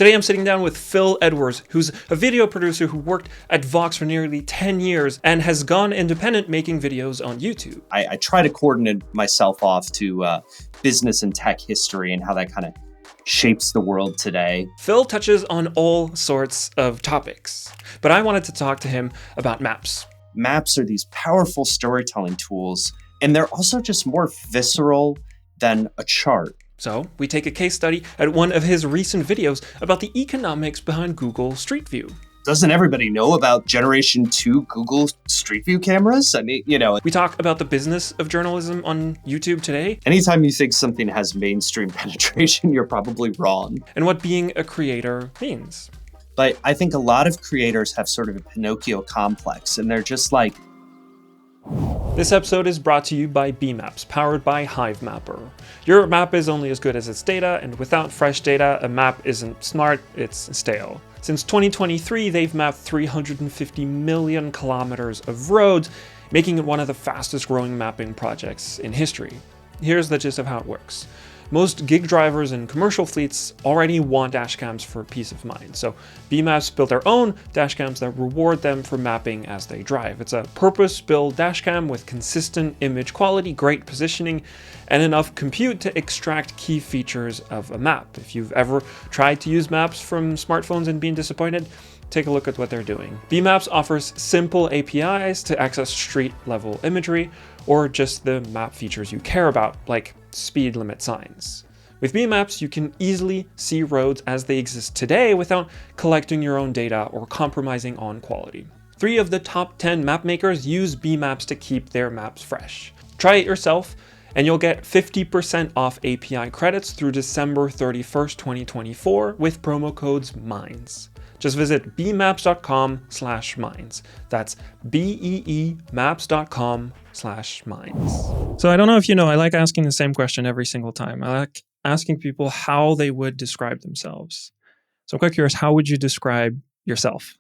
Today I'm sitting down with Phil Edwards, who's a video producer who worked at Vox for nearly 10 years and has gone independent making videos on YouTube. I try to coordinate myself off to business and tech history and how that kind of shapes the world today. Phil touches on all sorts of topics, but I wanted to talk to him about maps. Maps are these powerful storytelling tools, and they're also just more visceral than a chart. So we take a case study at one of his recent videos about the economics behind Google Street View. Doesn't everybody know about Generation 2 Google Street View cameras? I mean, We talk about the business of journalism on YouTube today. Anytime you think something has mainstream penetration, you're probably wrong. And what being a creator means. But I think a lot of creators have sort of a Pinocchio complex, and they're just like... This episode is brought to you by Beemaps, powered by Hivemapper. Your map is only as good as its data, and without fresh data, a map isn't smart, it's stale. Since 2023, they've mapped 350 million kilometers of roads, making it one of the fastest growing mapping projects in history. Here's the gist of how it works. Most gig drivers and commercial fleets already want dashcams for peace of mind, so Beemaps built their own dashcams that reward them for mapping as they drive. It's a purpose-built dashcam with consistent image quality, great positioning, and enough compute to extract key features of a map. If you've ever tried to use maps from smartphones and been disappointed, take a look at what they're doing. Beemaps offers simple APIs to access street-level imagery, or just the map features you care about, like speed limit signs. With Beemaps, you can easily see roads as they exist today without collecting your own data or compromising on quality. 3 of the top 10 map makers use Beemaps to keep their maps fresh. Try it yourself, and you'll get 50% off API credits through December 31st, 2024 with promo codes MINDS. Just visit beemaps.com/minds. That's beemaps.com/minds. So I don't know if you know, I like asking the same question every single time. I like asking people how they would describe themselves. So I'm quite curious, how would you describe yourself?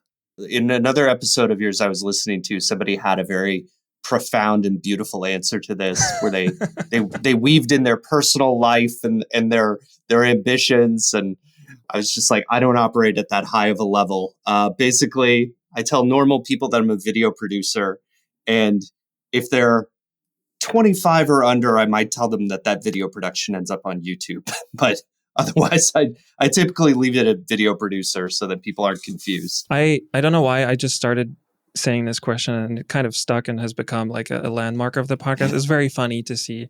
In another episode of yours I was listening to, somebody had a very profound and beautiful answer to this, where they weaved in their personal life and their ambitions, and I was just like, I don't operate at that high of a level. Basically, I tell normal people that I'm a video producer, and if they're 25 or under, I might tell them that video production ends up on YouTube. But otherwise, I typically leave it at video producer so that people aren't confused. I don't know why I just started saying this question and it kind of stuck and has become like a landmark of the podcast. It's very funny to see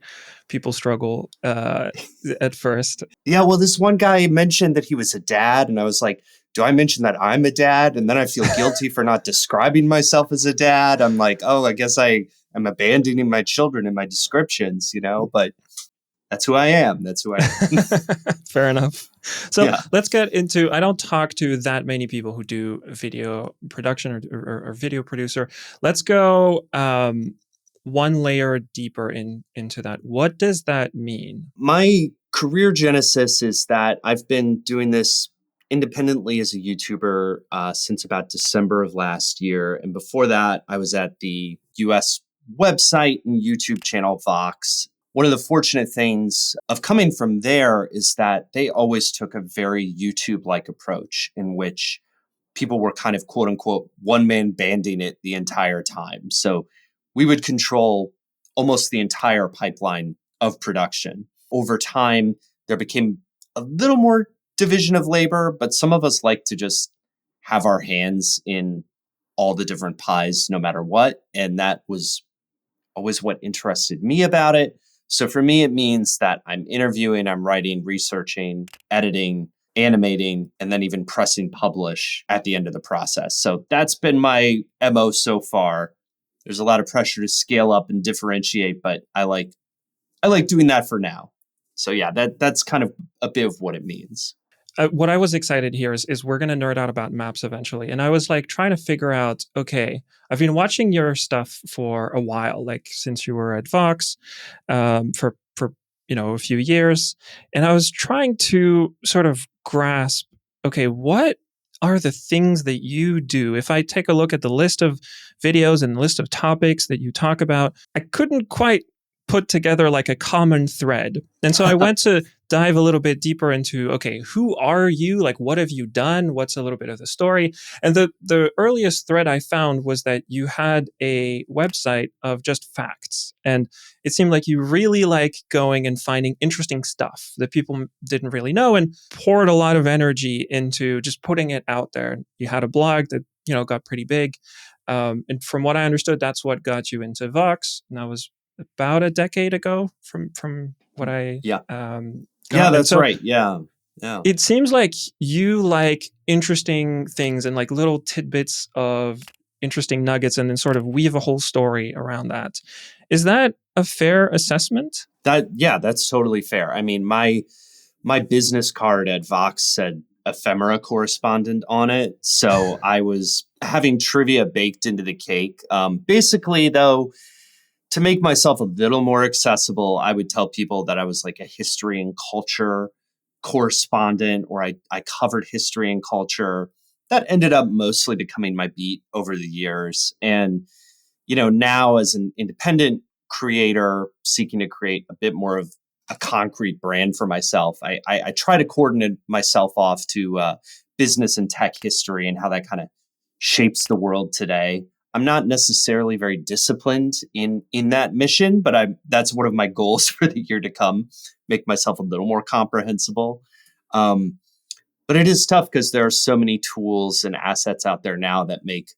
people struggle at first. Yeah, well, this one guy mentioned that he was a dad, and I was like, do I mention that I'm a dad? And then I feel guilty for not describing myself as a dad. I'm like, oh, I guess I am abandoning my children in my descriptions, but that's who I am. Fair enough. So yeah. Let's get into, I don't talk to that many people who do video production or video producer. Let's go one layer deeper into that. What does that mean? My career genesis is that I've been doing this independently as a YouTuber since about December of last year. And before that, I was at the US website and YouTube channel Vox. One of the fortunate things of coming from there is that they always took a very YouTube-like approach in which people were kind of quote unquote one-man banding it the entire time. So we would control almost the entire pipeline of production. Over time, there became a little more division of labor, but some of us like to just have our hands in all the different pies no matter what. And that was always what interested me about it. So for me, it means that I'm interviewing, I'm writing, researching, editing, animating, and then even pressing publish at the end of the process. So that's been my MO so far. There's a lot of pressure to scale up and differentiate, but I like doing that for now. So yeah, that's kind of a bit of what it means. What I was excited here is we're going to nerd out about maps eventually. And I was like trying to figure out, okay, I've been watching your stuff for a while, like since you were at Vox for a few years. And I was trying to sort of grasp, okay, what are the things that you do? If I take a look at the list of videos and the list of topics that you talk about, I couldn't quite put together like a common thread. And so I went to dive a little bit deeper into, okay, who are you? Like, what have you done? What's a little bit of the story? And the earliest thread I found was that you had a website of just facts. And it seemed like you really like going and finding interesting stuff that people didn't really know, and poured a lot of energy into just putting it out there. You had a blog that, got pretty big. And from what I understood, that's what got you into Vox. And that was about a decade ago from what I Yeah. Yeah, got. And that's so right. Yeah. Yeah. it seems like you like interesting things and like little tidbits of interesting nuggets, and then sort of weave a whole story around that. Is that a fair assessment? That's totally fair. I mean, my business card at Vox said ephemera correspondent on it. So I was having trivia baked into the cake. Basically, though, to make myself a little more accessible, I would tell people that I was like a history and culture correspondent, or I covered history and culture. That ended up mostly becoming my beat over the years. And, now as an independent creator seeking to create a bit more of a concrete brand for myself, I try to coordinate myself off to business and tech history and how that kind of shapes the world today. I'm not necessarily very disciplined in that mission, but that's one of my goals for the year to come, make myself a little more comprehensible. Um, but it is tough because there are so many tools and assets out there now that make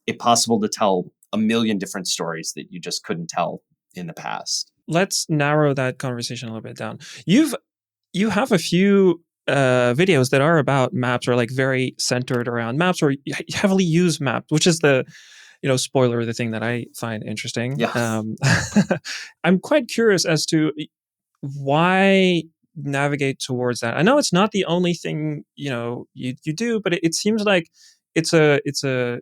it possible to tell a million different stories that you just couldn't tell in the past. Let's narrow that conversation a little bit down. You have a few videos that are about maps, or like very centered around maps, or heavily use maps, which is the spoiler, the thing that I find interesting. Yeah. I'm quite curious as to why navigate towards that. I know it's not the only thing you do, but it seems like it's a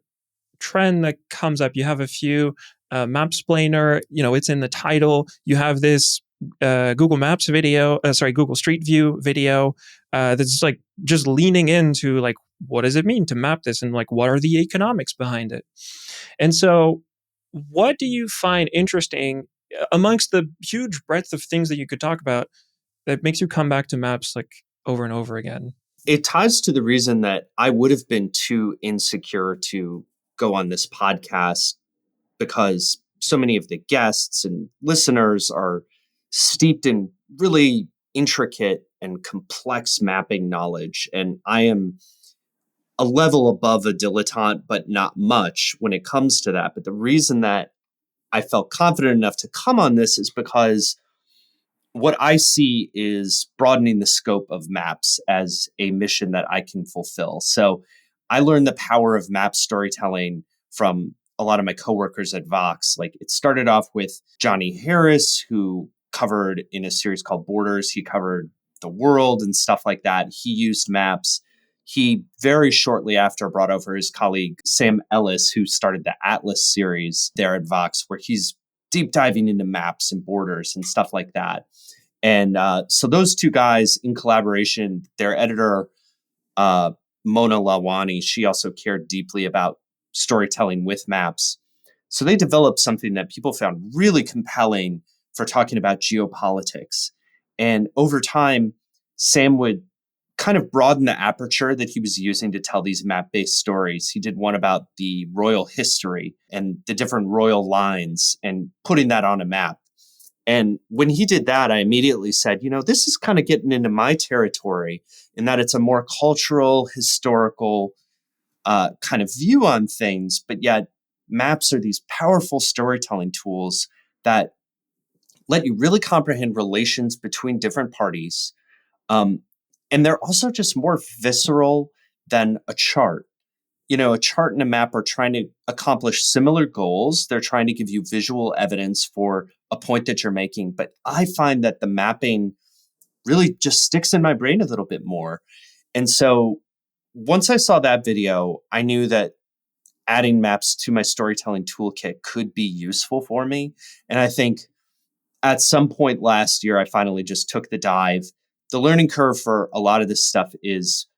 trend that comes up. You have a few Mapsplainer, it's in the title. You have this Google Maps video, Google Street View video that's like just leaning into like, what does it mean to map this, and like, what are the economics behind it? And so, what do you find interesting amongst the huge breadth of things that you could talk about that makes you come back to maps like over and over again? It ties to the reason that I would have been too insecure to go on this podcast, because so many of the guests and listeners are steeped in really intricate and complex mapping knowledge. And I am a level above a dilettante, but not much when it comes to that. But the reason that I felt confident enough to come on this is because what I see is broadening the scope of maps as a mission that I can fulfill. So I learned the power of map storytelling from a lot of my coworkers at Vox. Like, it started off with Johnny Harris, who covered in a series called Borders. He covered the world and stuff like that. He used maps. He very shortly after brought over his colleague Sam Ellis, who started the Atlas series there at Vox, where he's deep diving into maps and borders and stuff like that. And so those two guys in collaboration, their editor, Mona Lawani, she also cared deeply about storytelling with maps. So they developed something that people found really compelling for talking about geopolitics. And over time, Sam would kind of broaden the aperture that he was using to tell these map-based stories. He did one about the royal history and the different royal lines and putting that on a map. And when he did that, I immediately said, this is kind of getting into my territory, in that it's a more cultural, historical kind of view on things. But yet maps are these powerful storytelling tools that let you really comprehend relations between different parties. Um, and they're also just more visceral than a chart. A chart and a map are trying to accomplish similar goals. They're trying to give you visual evidence for a point that you're making. But I find that the mapping really just sticks in my brain a little bit more. And so once I saw that video, I knew that adding maps to my storytelling toolkit could be useful for me. And I think at some point last year, I finally just took the dive. The learning curve for a lot of this stuff is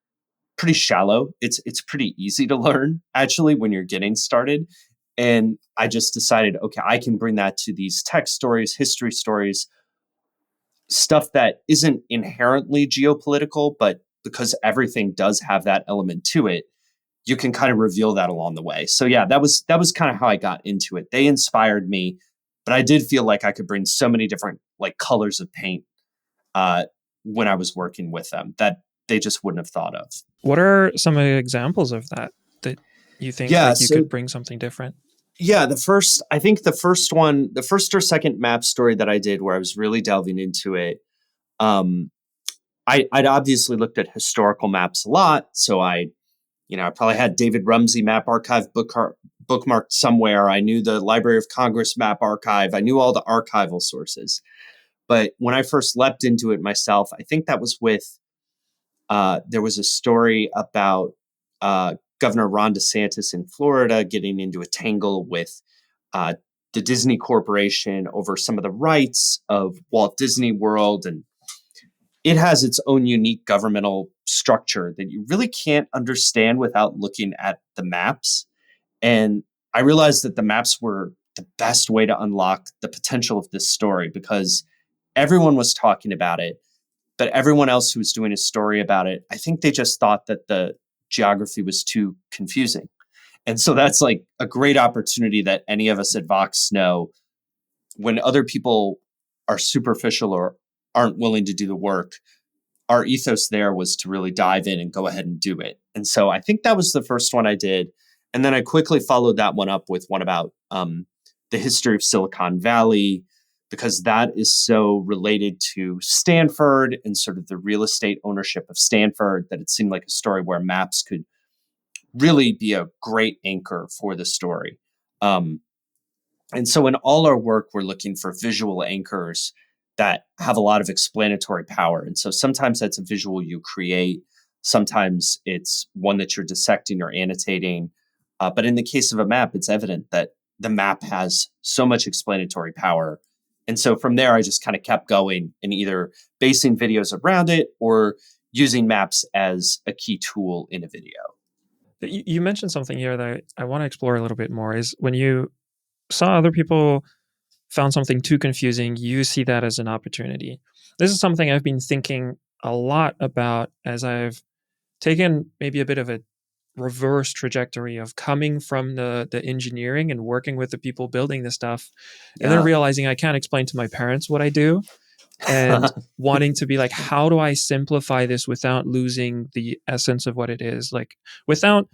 pretty shallow. It's pretty easy to learn, actually, when you're getting started. And I just decided, okay, I can bring that to these tech stories, history stories, stuff that isn't inherently geopolitical, but because everything does have that element to it, you can kind of reveal that along the way. So yeah, that was kind of how I got into it. They inspired me, but I did feel like I could bring so many different like colors of paint uh, when I was working with them that they just wouldn't have thought of. What are some examples of that that you think Yeah, like you so could bring something different? yeah, I think the first one, the first or second map story that I did where I was really delving into it, um, I'd obviously looked at historical maps a lot. So I probably had David Rumsey Map Archive bookmarked somewhere. I knew the Library of Congress Map Archive. I knew all the archival sources. But when I first leapt into it myself, I think that was with there was a story about Governor Ron DeSantis in Florida getting into a tangle with uh, the Disney Corporation over some of the rights of Walt Disney World. And it has its own unique governmental structure that you really can't understand without looking at the maps. And I realized that the maps were the best way to unlock the potential of this story because everyone was talking about it, but everyone else who was doing a story about it, I think they just thought that the geography was too confusing. And so that's like a great opportunity that any of us at Vox know when other people are superficial or aren't willing to do the work. Our ethos there was to really dive in and go ahead and do it. And so I think that was the first one I did. And then I quickly followed that one up with one about the history of Silicon Valley, because that is so related to Stanford and sort of the real estate ownership of Stanford that it seemed like a story where maps could really be a great anchor for the story. Um, and so in all our work, we're looking for visual anchors that have a lot of explanatory power. And so sometimes that's a visual you create, sometimes it's one that you're dissecting or annotating. But in the case of a map, it's evident that the map has so much explanatory power. And so from there, I just kind of kept going and either basing videos around it or using maps as a key tool in a video. You mentioned something here that I want to explore a little bit more is when you saw other people found something too confusing, you see that as an opportunity. This is something I've been thinking a lot about as I've taken maybe a bit of a reverse trajectory of coming from the engineering and working with the people building this stuff and then Yeah. realizing I can't explain to my parents what I do and wanting to be like, how do I simplify this without losing the essence of what it is, like without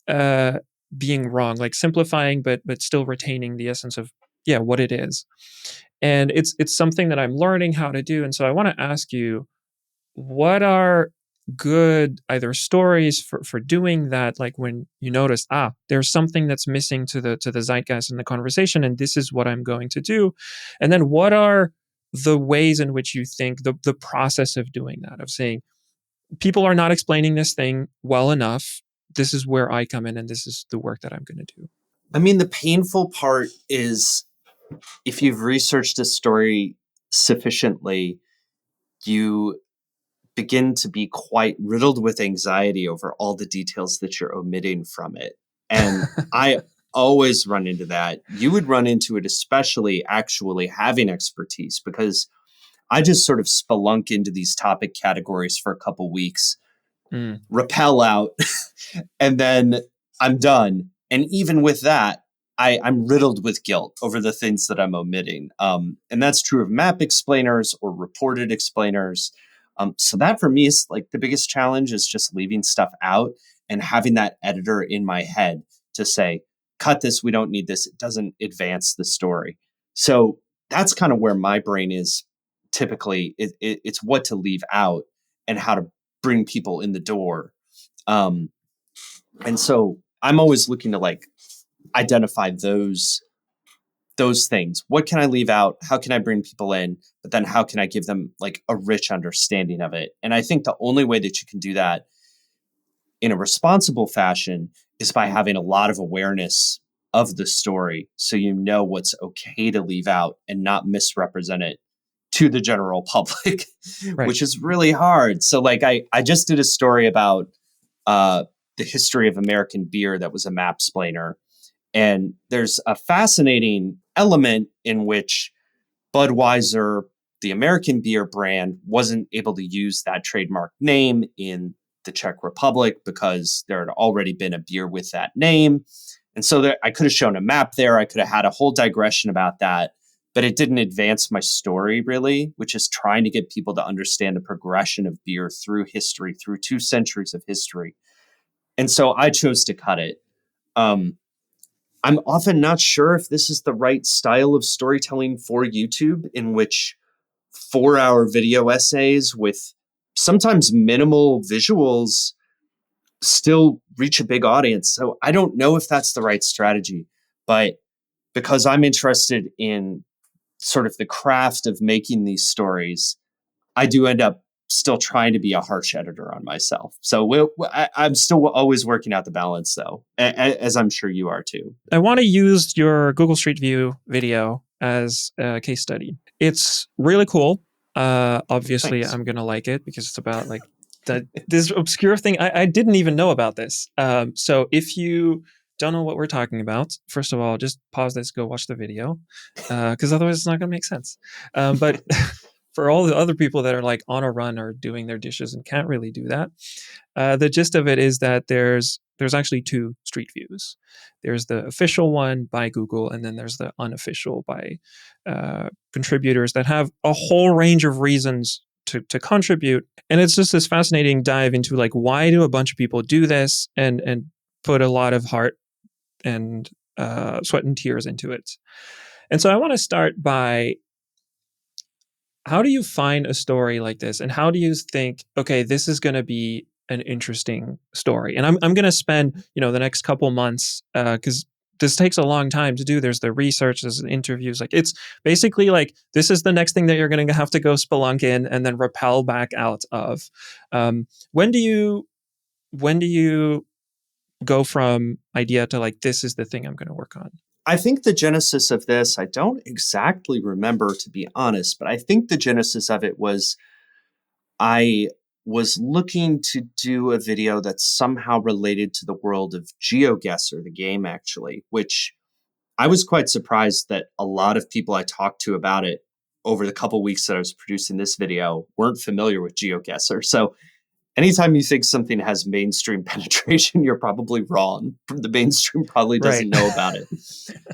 uh being wrong, like simplifying but still retaining the essence of yeah what it is. And it's something that I'm learning how to do. And so I want to ask you, what are good either stories for doing that, like when you notice there's something that's missing to the zeitgeist in the conversation and this is what I'm going to do. And then what are the ways in which you think the process of doing that, of saying people are not explaining this thing well enough, this is where I come in and this is the work that I'm going to do. I mean, the painful part is if you've researched a story sufficiently, you begin to be quite riddled with anxiety over all the details that you're omitting from it. And I always run into that. You would run into it, especially actually having expertise, because I just sort of spelunk into these topic categories for a couple weeks, Mm. rappel out, and then I'm done. And even with that, I'm riddled with guilt over the things that I'm omitting. And that's true of map explainers or reported explainers. So that for me is like the biggest challenge is just leaving stuff out and having that editor in my head to say, cut this, we don't need this. It doesn't advance the story. So that's kind of where my brain is typically. It's what to leave out and how to bring people in the door. Um, and so I'm always looking to like identify those things. What can I leave out? How can I bring people in? But then how can I give them like a rich understanding of it? And I think the only way that you can do that in a responsible fashion is by having a lot of awareness of the story so you know what's okay to leave out and not misrepresent it to the general public, Right. which is really hard. So like I just did a story about uh, the history of American beer that was a map splainer. And there's a fascinating element in which Budweiser the American beer brand wasn't able to use that trademark name in the Czech Republic because there had already been a beer with that name. And so there, I could have shown a map there. I could have had a whole digression about that, but it didn't advance my story really, which is trying to get people to understand the progression of beer through history, through 2 centuries of history. And so I chose to cut it. Um, I'm often not sure if this is the right style of storytelling for YouTube, in which 4-hour video essays with sometimes minimal visuals still reach a big audience. So I don't know if that's the right strategy, but because I'm interested in sort of the craft of making these stories, I do end up still trying to be a harsh editor on myself. So I'm still always working out the balance, though, as I'm sure you are too. I want to use your Google Street View video as a case study. It's really cool. Obviously, Thanks. I'm going to like it because it's about like this obscure thing. I didn't even know about this. So if you don't know what we're talking about, first of all, just pause this, go watch the video, because otherwise it's not going to make sense. But for all the other people that are like on a run or doing their dishes and can't really do that, the gist of it is that there's actually 2 street views. There's the official one by Google, and then there's the unofficial by contributors that have a whole range of reasons to contribute. And it's just this fascinating dive into like, why do a bunch of people do this and put a lot of heart and sweat and tears into it. And so I want to start by, how do you find a story like this? And how do you think, okay, this is going to be an interesting story? And I'm going to spend, the next couple months, because this takes a long time to do. There's the research, there's the interviews. Like, it's basically like, this is the next thing that you're going to have to go spelunk in and then rappel back out of. When do you go from idea to like, this is the thing I'm going to work on? I think the genesis of this, I don't exactly remember, to be honest, but I think the genesis of it was I was looking to do a video that's somehow related to the world of Geoguessr, the game actually, which I was quite surprised that a lot of people I talked to about it over the couple weeks that I was producing this video weren't familiar with Geoguessr. So anytime you think something has mainstream penetration, you're probably wrong. The mainstream probably Right. doesn't know about it,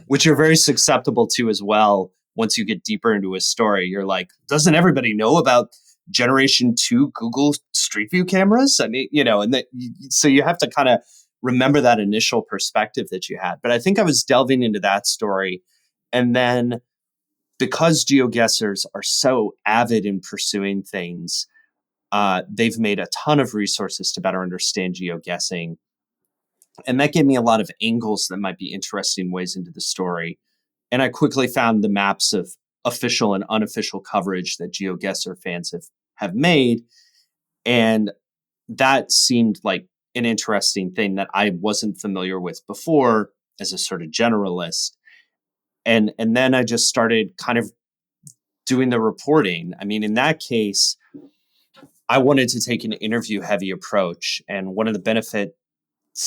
which you're very susceptible to as well. Once you get deeper into a story, you're like, doesn't everybody know about generation 2 Google Street View cameras? I mean, and that, so you have to kind of remember that initial perspective that you had. But I think I was delving into that story. And then because geoguessers are so avid in pursuing things, they've made a ton of resources to better understand geoguessing. And that gave me a lot of angles that might be interesting ways into the story. And I quickly found the maps of official and unofficial coverage that GeoGuessr fans have made. And that seemed like an interesting thing that I wasn't familiar with before as a sort of generalist. And then I just started kind of doing the reporting. I mean, in that case, I wanted to take an interview heavy approach. And one of the benefits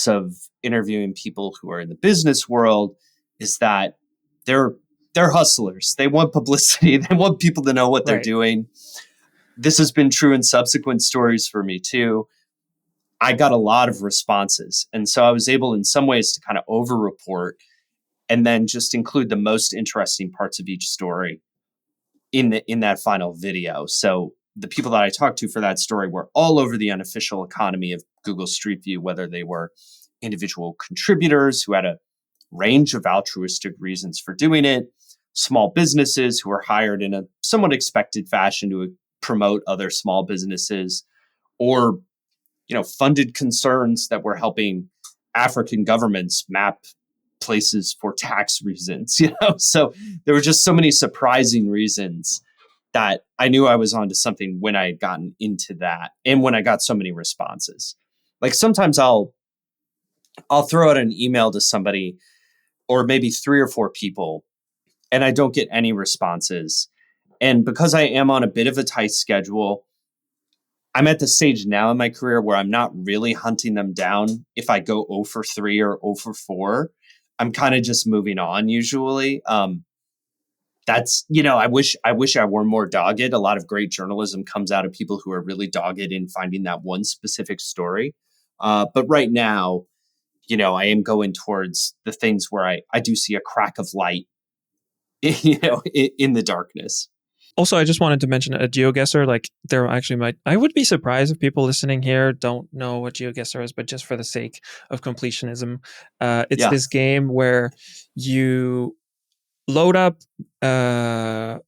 of interviewing people who are in the business world is that they're hustlers. They want publicity. They want people to know what they're Right. doing. This has been true in subsequent stories for me too. I got a lot of responses. And so I was able in some ways to kind of over report and then just include the most interesting parts of each story in that final video. So the people that I talked to for that story were all over the unofficial economy of Google Street View, whether they were individual contributors who had a range of altruistic reasons for doing it, small businesses who were hired in a somewhat expected fashion to promote other small businesses, or funded concerns that were helping African governments map places for tax reasons. So there were just so many surprising reasons that I knew I was onto something when I had gotten into that, and when I got so many responses. Like sometimes I'll throw out an email to somebody, or maybe 3 or 4 people, and I don't get any responses. And because I am on a bit of a tight schedule, I'm at the stage now in my career where I'm not really hunting them down. If I go 0 for 3 or 0 for 4, I'm kind of just moving on usually. that's, I wish I were more dogged. A lot of great journalism comes out of people who are really dogged in finding that one specific story. But right now, I am going towards the things where I do see a crack of light, in the darkness. Also, I just wanted to mention a Geoguessr. Like, there actually might, I would be surprised if people listening here don't know what Geoguessr is, but just for the sake of completionism, it's Yeah. this game where you load up. Uh,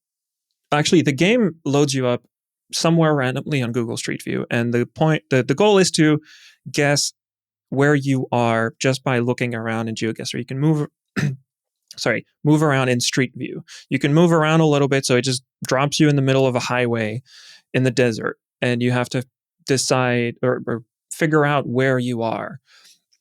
Actually, the game loads you up somewhere randomly on Google Street View, and the goal is to guess where you are just by looking around in Geoguessr. You can move around in Street View. You can move around a little bit, so it just drops you in the middle of a highway in the desert, and you have to decide or figure out where you are.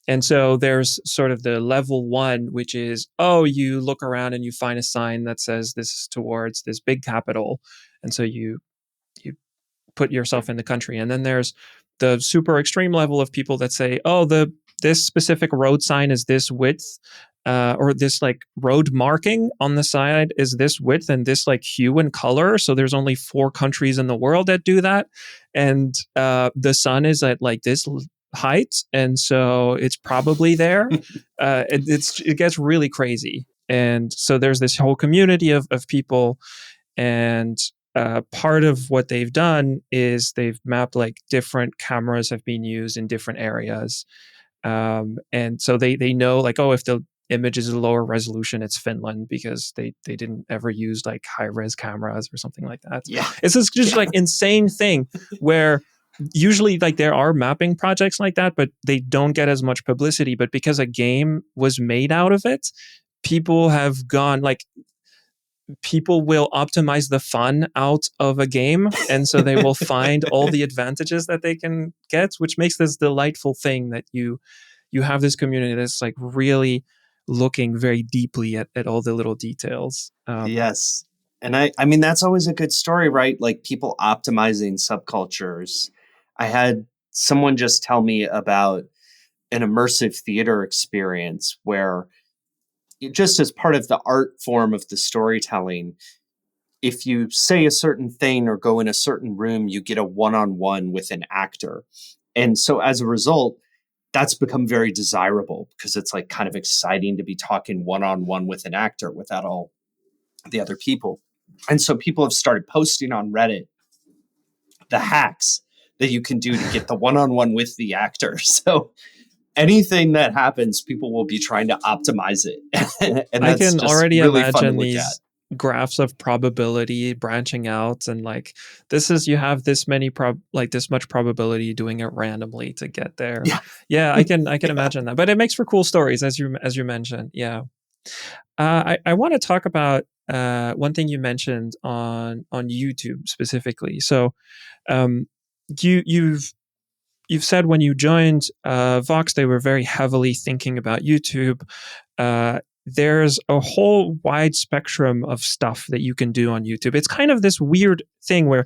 And so there's sort of the level one, which is, oh, you look around and you find a sign that says this is towards this big capital. And so you put yourself in the country. And then there's the super extreme level of people that say, oh, this specific road sign is this width, or this like road marking on the side is this width and this like hue and color. So there's only 4 countries in the world that do that, and the sun is at like this height, and so it's probably there. It gets really crazy, and so there's this whole community of people, and part of what they've done is they've mapped like different cameras have been used in different areas, and so they know like, oh, if the image is a lower resolution, it's Finland, because they didn't ever use like high res cameras or something like that. Yeah. It's this just Yeah. like insane thing where usually like there are mapping projects like that, but they don't get as much publicity. But because a game was made out of it, people have gone like, people will optimize the fun out of a game, and so they will find all the advantages that they can get, which makes this delightful thing that you have this community that's like really looking very deeply at all the little details. Yes. And I mean, that's always a good story, right? Like people optimizing subcultures. I had someone just tell me about an immersive theater experience where, just as part of the art form of the storytelling, if you say a certain thing or go in a certain room, you get a one-on-one with an actor. And so as a result, that's become very desirable because it's like kind of exciting to be talking one-on-one with an actor without all the other people. And so people have started posting on Reddit the hacks that you can do to get the one-on-one with the actor. So anything that happens, people will be trying to optimize it. And I that's can just already really fun to imagine look at. these graphs of probability branching out, and like, this is, you have this many like this much probability doing it randomly to get there. Yeah. Yeah, I can Yeah. imagine that, but it makes for cool stories, as you mentioned. Yeah. I want to talk about one thing you mentioned on YouTube specifically. So, um, you've said when you joined Vox, they were very heavily thinking about YouTube. There's a whole wide spectrum of stuff that you can do on YouTube. It's kind of this weird thing where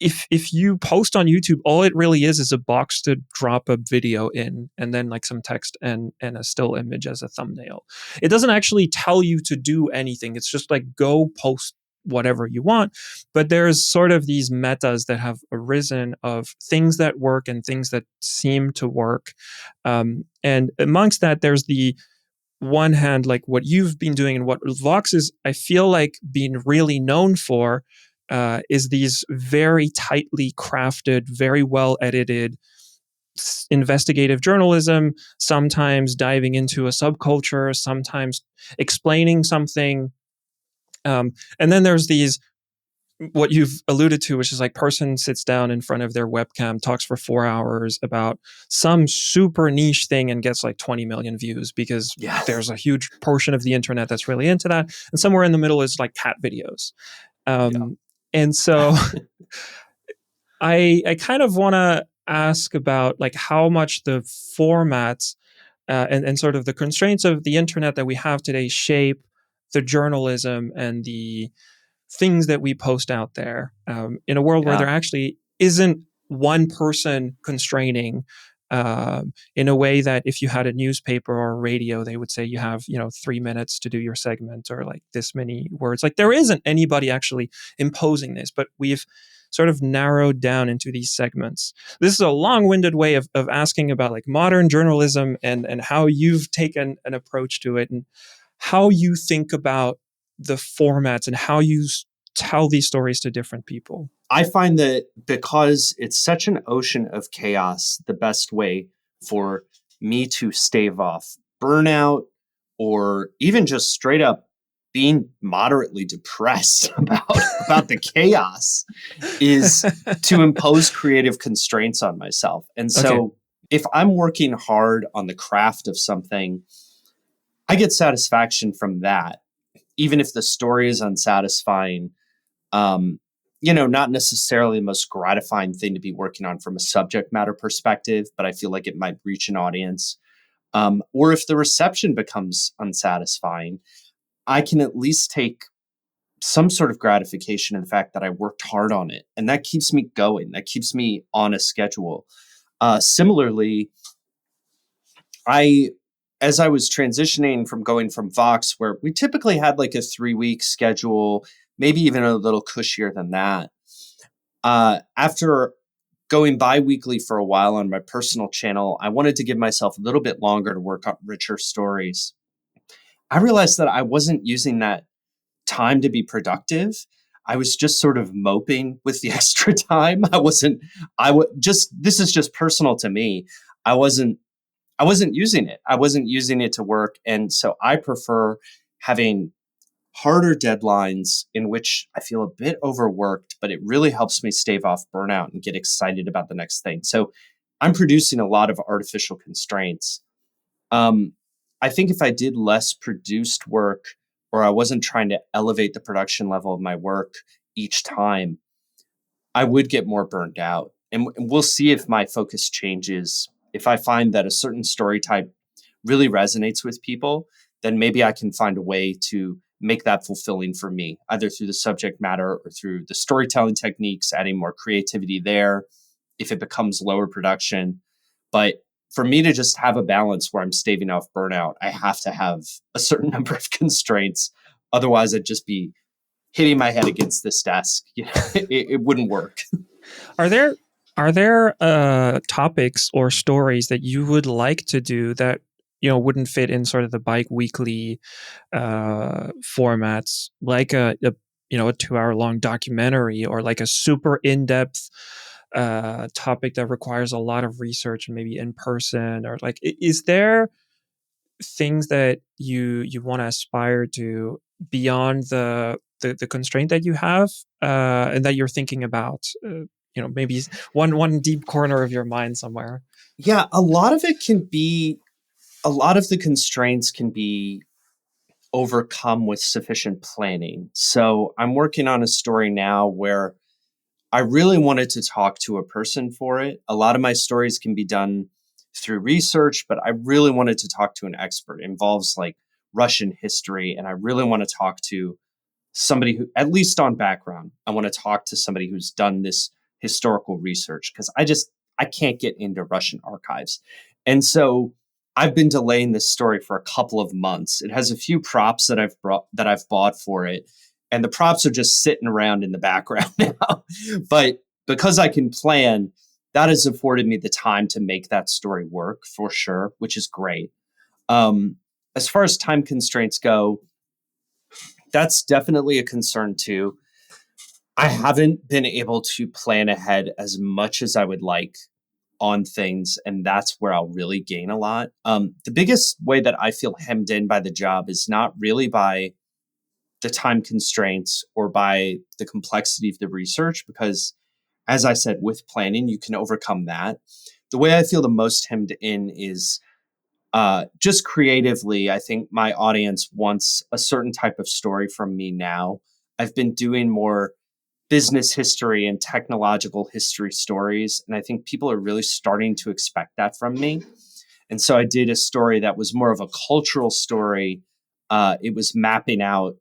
if you post on YouTube, all it really is a box to drop a video in, and then like some text and a still image as a thumbnail. It doesn't actually tell you to do anything. It's just like, go post whatever you want. But there's sort of these metas that have arisen of things that work and things that seem to work. And amongst that, there's the one hand, like what you've been doing and what Vox is, I feel like, being really known for, is these very tightly crafted, very well edited investigative journalism, sometimes diving into a subculture, sometimes explaining something. And then there's these, what you've alluded to, which is like, person sits down in front of their webcam, talks for 4 hours about some super niche thing and gets like 20 million views because Yeah. there's a huge portion of the internet that's really into that. And somewhere in the middle is like cat videos. Yeah. And so I kind of want to ask about like how much the formats and sort of the constraints of the internet that we have today shape the journalism and the things that we post out there, in a world where Yeah. there actually isn't one person constraining in a way that if you had a newspaper or a radio, they would say you have 3 minutes to do your segment, or like this many words. Like there isn't anybody actually imposing this, but we've sort of narrowed down into these segments. This is a long-winded way of asking about like modern journalism and how you've taken an approach to it, and how you think about the formats and how you tell these stories to different people. I find that because it's such an ocean of chaos, the best way for me to stave off burnout or even just straight up being moderately depressed about the chaos is to impose creative constraints on myself. And so Okay. if I'm working hard on the craft of something, I get satisfaction from that, even if the story is unsatisfying. Um, not necessarily the most gratifying thing to be working on from a subject matter perspective, but I feel like it might reach an audience. Or if the reception becomes unsatisfying, I can at least take some sort of gratification in the fact that I worked hard on it. And that keeps me going. That keeps me on a schedule. Similarly, I as I was transitioning from going from Vox, where we typically had like a 3-week schedule, maybe even a little cushier than that. After going bi-weekly for a while on my personal channel, I wanted to give myself a little bit longer to work on richer stories. I realized that I wasn't using that time to be productive. I was just sort of moping with the extra time. This is just personal to me. I wasn't I wasn't using it. I wasn't using it to work. And so I prefer having harder deadlines in which I feel a bit overworked, but it really helps me stave off burnout and get excited about the next thing. So I'm producing a lot of artificial constraints. Um, I think if I did less produced work, or I wasn't trying to elevate the production level of my work each time, I would get more burned out. And we'll see if my focus changes. If I find that a certain story type really resonates with people, then maybe I can find a way to make that fulfilling for me, either through the subject matter or through the storytelling techniques, adding more creativity there if it becomes lower production. But for me to just have a balance where I'm staving off burnout, I have to have a certain number of constraints. Otherwise, I'd just be hitting my head against this desk. It wouldn't work. Are there topics or stories that you would like to do that wouldn't fit in sort of the bike weekly formats, like a 2-hour long documentary, or like a super in-depth topic that requires a lot of research and maybe in person, or like is there things that you want to aspire to beyond the constraint that you have, and that you're thinking about, maybe one deep corner of your mind somewhere? Yeah, a lot of the constraints can be overcome with sufficient planning. So I'm working on a story now where I really wanted to talk to a person for it. A lot of my stories can be done through research, but I really wanted to talk to an expert. It involves like Russian history, and I really want to talk to somebody who, at least on background, I want to talk to somebody who's done this historical research, because I can't get into Russian archives. And so I've been delaying this story for a couple of months. It has a few props that I've bought for it, and the props are just sitting around in the background now. But because I can plan, that has afforded me the time to make that story work for sure, which is great. Um, as far as time constraints go, that's definitely a concern too. I haven't been able to plan ahead as much as I would like on things, and that's where I'll really gain a lot. The biggest way that I feel hemmed in by the job is not really by the time constraints or by the complexity of the research, because, as I said, with planning, you can overcome that. The way I feel the most hemmed in is just creatively. I think my audience wants a certain type of story from me now. I've been doing more business history and technological history stories, and I think people are really starting to expect that from me. And so I did a story that was more of a cultural story. It was mapping out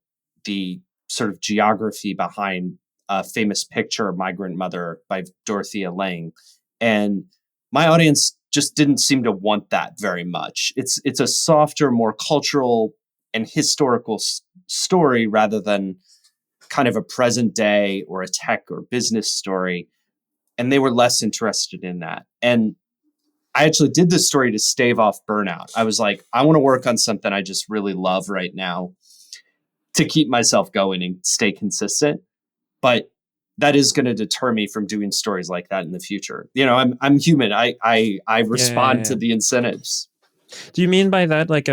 the sort of geography behind a famous picture, Migrant Mother by Dorothea Lange. And my audience just didn't seem to want that very much. It's a softer, more cultural and historical story rather than kind of a present day or a tech or business story. And they were less interested in that. And I actually did this story to stave off burnout. I was like, I want to work on something I just really love right now to keep myself going and stay consistent. But that is going to deter me from doing stories like that in the future. I'm human. I Yeah, yeah, respond to yeah. the incentives. Do you mean by that like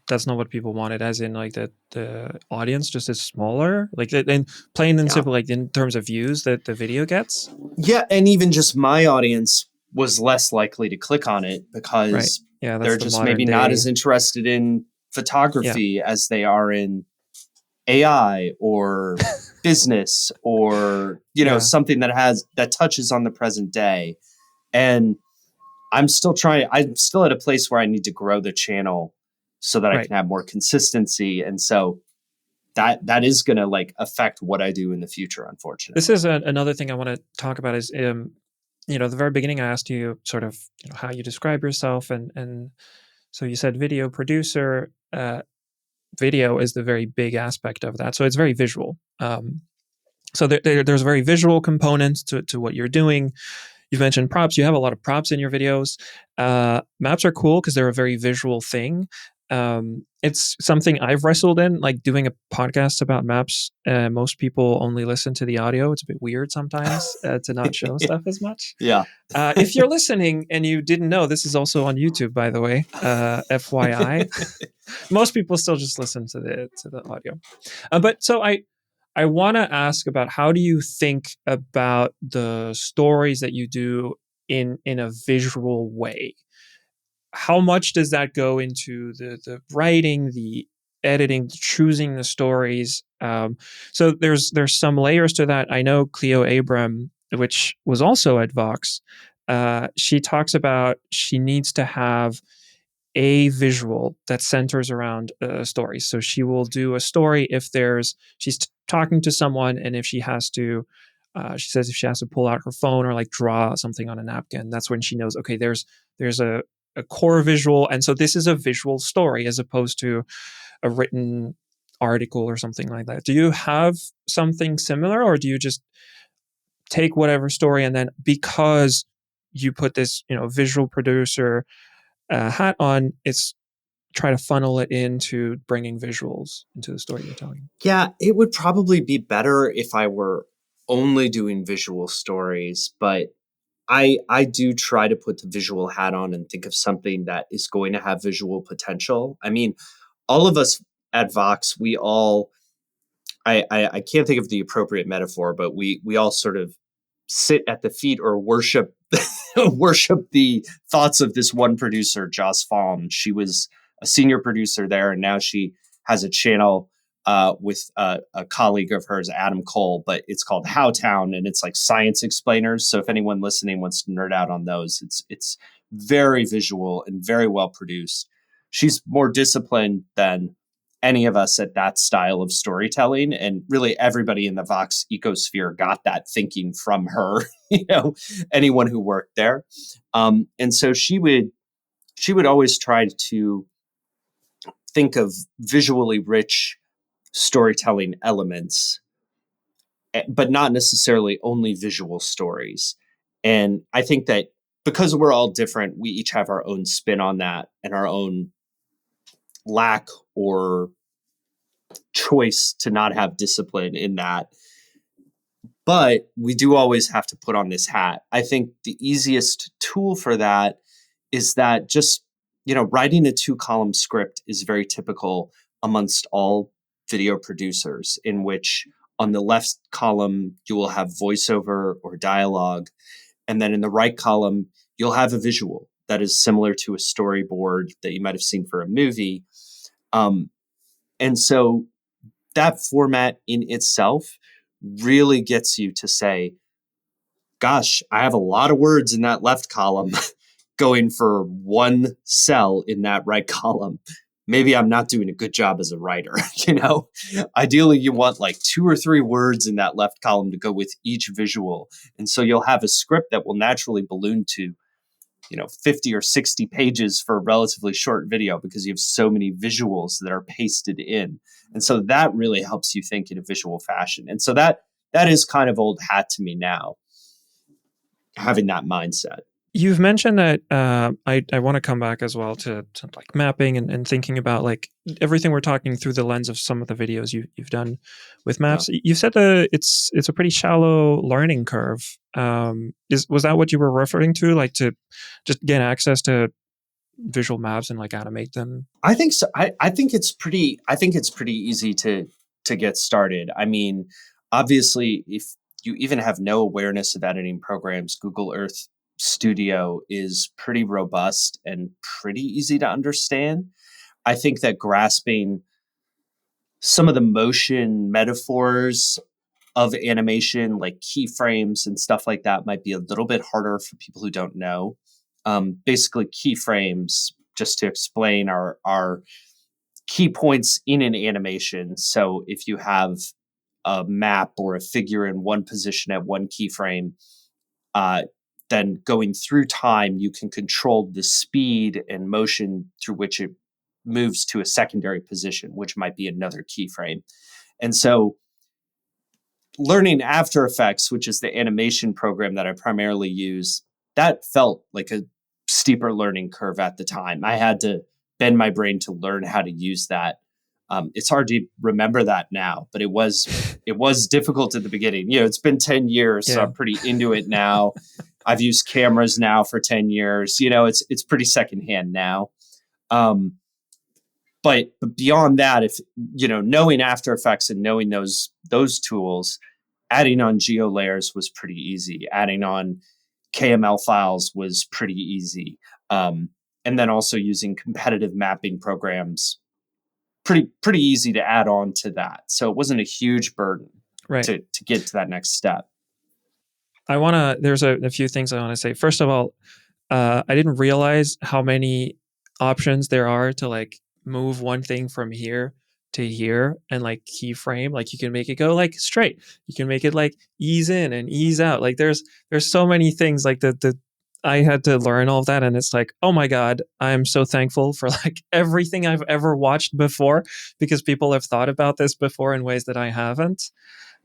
that's not what people wanted, as in like the audience just is smaller, like and plain and Yeah. simple, like in terms of views that the video gets? Yeah. And even just my audience was less likely to click on it Right. because Yeah, that's they're the just modern maybe not day. as interested in Yeah. photography as they are in AI or business or, Yeah. something that touches on the present day. And I'm still at a place where I need to grow the channel so that I Right. can have more consistency. And so that is going to like affect what I do in the future, This unfortunately. is another thing I want to talk about is the very beginning I asked you sort of how you describe yourself, and so you said video producer. Video is the very big aspect of that, so it's very visual. So there's a very visual component to what you're doing. You've mentioned props. You have a lot of props in your videos. Maps are cool because they're a very visual thing. It's something I've wrestled in, like doing a podcast about maps. Most people only listen to the audio. It's a bit weird sometimes to not show stuff as much. Yeah. If you're listening and you didn't know, this is also on YouTube, by the way. FYI, most people still just listen to the audio. But so I want to ask about, how do you think about the stories that you do in a visual way? How much does that go into the writing, the editing, choosing the stories? So there's some layers to that. I know Cleo Abram, which was also at Vox. She talks about she needs to have a visual that centers around a story. So she will do a story if she's talking to someone, and if she has to, she says if she has to pull out her phone or like draw something on a napkin, that's when she knows, okay, there's a core visual, and so this is a visual story as opposed to a written article or something like that. Do you have something similar, or do you just take whatever story and then, because you put this visual producer hat on, it's try to funnel it into bringing visuals into the story you're telling? Yeah, it would probably be better if I were only doing visual stories, but I do try to put the visual hat on and think of something that is going to have visual potential. I mean, all of us at Vox, we all I can't think of the appropriate metaphor, but we all sort of sit at the feet or worship worship the thoughts of this one producer, Joss Fahm. She was a senior producer there, and now she has a channel with a colleague of hers, Adam Cole, but it's called Howtown, and it's like science explainers. So if anyone listening wants to nerd out on those, it's very visual and very well produced. She's more disciplined than any of us at that style of storytelling, and really everybody in the Vox ecosphere got that thinking from her. Anyone who worked there. And so she would always try to think of visually rich storytelling elements, but not necessarily only visual stories. And I think that because we're all different, we each have our own spin on that and our own lack or choice to not have discipline in that. But we do always have to put on this hat. I think the easiest tool for that is that just, writing a 2-column script is very typical amongst all video producers, in which on the left column, you will have voiceover or dialogue. And then in the right column, you'll have a visual that is similar to a storyboard that you might have seen for a movie. And so that format in itself really gets you to say, gosh, I have a lot of words in that left column going for one cell in that right column. Maybe I'm not doing a good job as a writer. Ideally you want like 2 or 3 words in that left column to go with each visual. And so you'll have a script that will naturally balloon to 50 or 60 pages for a relatively short video because you have so many visuals that are pasted in. And so that really helps you think in a visual fashion. And so that is kind of old hat to me now, having that mindset. You've mentioned that I want to come back as well to like mapping and thinking about like everything we're talking through the lens of some of the videos you've done with Yeah. maps. You said that it's a pretty shallow learning curve. Was that what you were referring to, like to just gain access to visual maps and like animate them? I think so. I think it's pretty easy to get started. I mean, obviously, if you even have no awareness of editing programs, Google Earth Studio is pretty robust and pretty easy to understand. I think that grasping some of the motion metaphors of animation, like keyframes and stuff like that, might be a little bit harder for people who don't know. Basically, keyframes, just to explain, are key points in an animation. So if you have a map or a figure in one position at one keyframe, uh, then going through time, you can control the speed and motion through which it moves to a secondary position, which might be another keyframe. And so learning After Effects, which is the animation program that I primarily use, that felt like a steeper learning curve at the time. I had to bend my brain to learn how to use that. It's hard to remember that now, but it was difficult at the beginning. It's been 10 years, so Yeah. I'm pretty into it now. I've used cameras now for 10 years. It's pretty secondhand now. But beyond that, if knowing After Effects and knowing those tools, adding on geo layers was pretty easy. Adding on KML files was pretty easy. And then also using competitive mapping programs, pretty easy to add on to that. So it wasn't a huge burden Right. to get to that next step. There's a few things I want to say. First of all, I didn't realize how many options there are to like move one thing from here to here and like keyframe. Like you can make it go like straight. You can make it like ease in and ease out. Like there's so many things like the I had to learn all of that, and it's like, oh my God, I'm so thankful for like everything I've ever watched before, because people have thought about this before in ways that I haven't.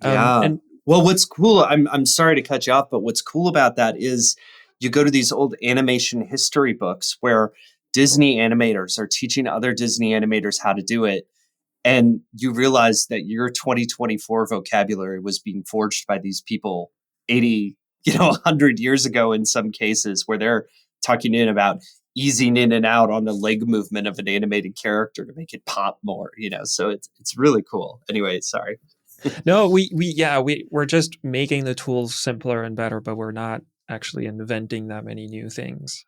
Yeah. And Well, what's cool, I'm sorry to cut you off, but what's cool about that is you go to these old animation history books where Disney animators are teaching other Disney animators how to do it. And you realize that your 2024 vocabulary was being forged by these people 80, 100 years ago in some cases, where they're talking in about easing in and out on the leg movement of an animated character to make it pop more, so it's really cool. Anyway, sorry. no, we're just making the tools simpler and better, but we're not actually inventing that many new things.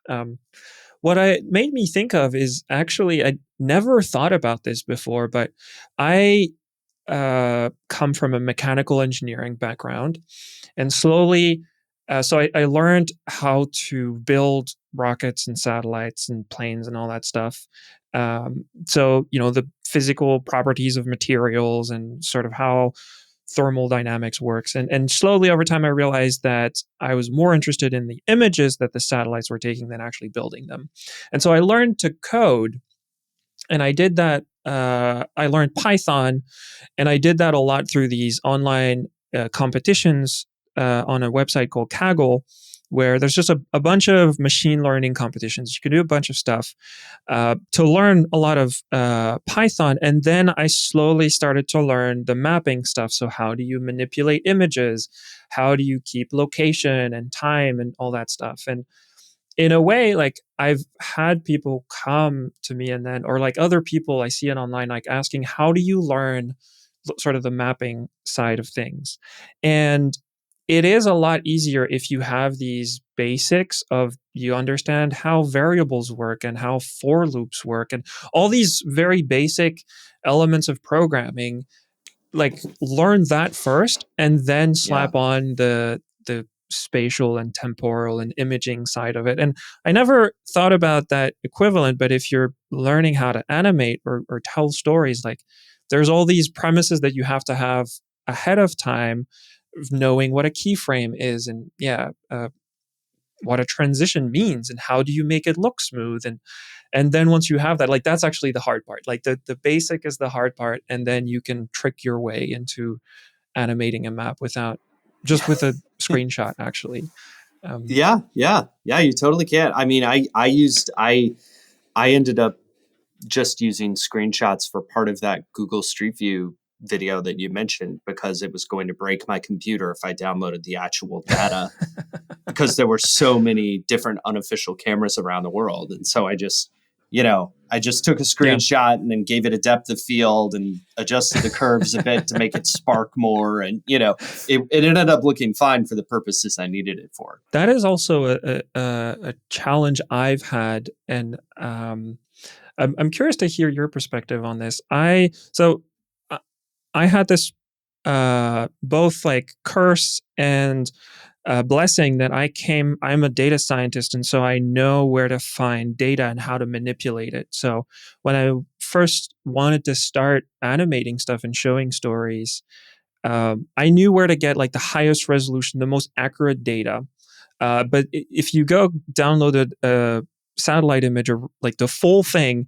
What I made me think of is actually I never thought about this before, but I come from a mechanical engineering background, and slowly, I learned how to build rockets and satellites and planes and all that stuff. So the physical properties of materials and sort of how thermal dynamics works. And slowly over time, I realized that I was more interested in the images that the satellites were taking than actually building them. And so I learned to code, and I did that. I learned Python, and I did that a lot through these online competitions on a website called Kaggle, where there's just a bunch of machine learning competitions. You can do a bunch of stuff to learn a lot of Python. And then I slowly started to learn the mapping stuff. So, how do you manipulate images? How do you keep location and time and all that stuff? And in a way, like I've had people come to me and then, or like other people I see it online, like asking, how do you learn sort of the mapping side of things? And it is a lot easier if you have these basics of you understand how variables work and how for loops work and all these very basic elements of programming. Like learn that first and then Yeah. slap on the spatial and temporal and imaging side of it. And I never thought about that equivalent, but if you're learning how to animate or tell stories, like there's all these premises that you have to have ahead of time, knowing what a keyframe is, and what a transition means and how do you make it look smooth. And then once you have that, like that's actually the hard part. Like the basic is the hard part, and then you can trick your way into animating a map without just with a screenshot actually. Yeah, yeah, yeah. You totally can. I mean, I ended up just using screenshots for part of that Google Street View video that you mentioned because it was going to break my computer if I downloaded the actual data because there were so many different unofficial cameras around the world. And so I just took a Yeah. screenshot and then gave it a depth of field and adjusted the curves a bit to make it spark more. And, it ended up looking fine for the purposes I needed it for. That is also a challenge I've had, and I'm curious to hear your perspective on this. I I had this both like curse and blessing that I'm a data scientist, and so I know where to find data and how to manipulate it. So when I first wanted to start animating stuff and showing stories, I knew where to get like the highest resolution, the most accurate data. But if you go download a satellite image or like the full thing,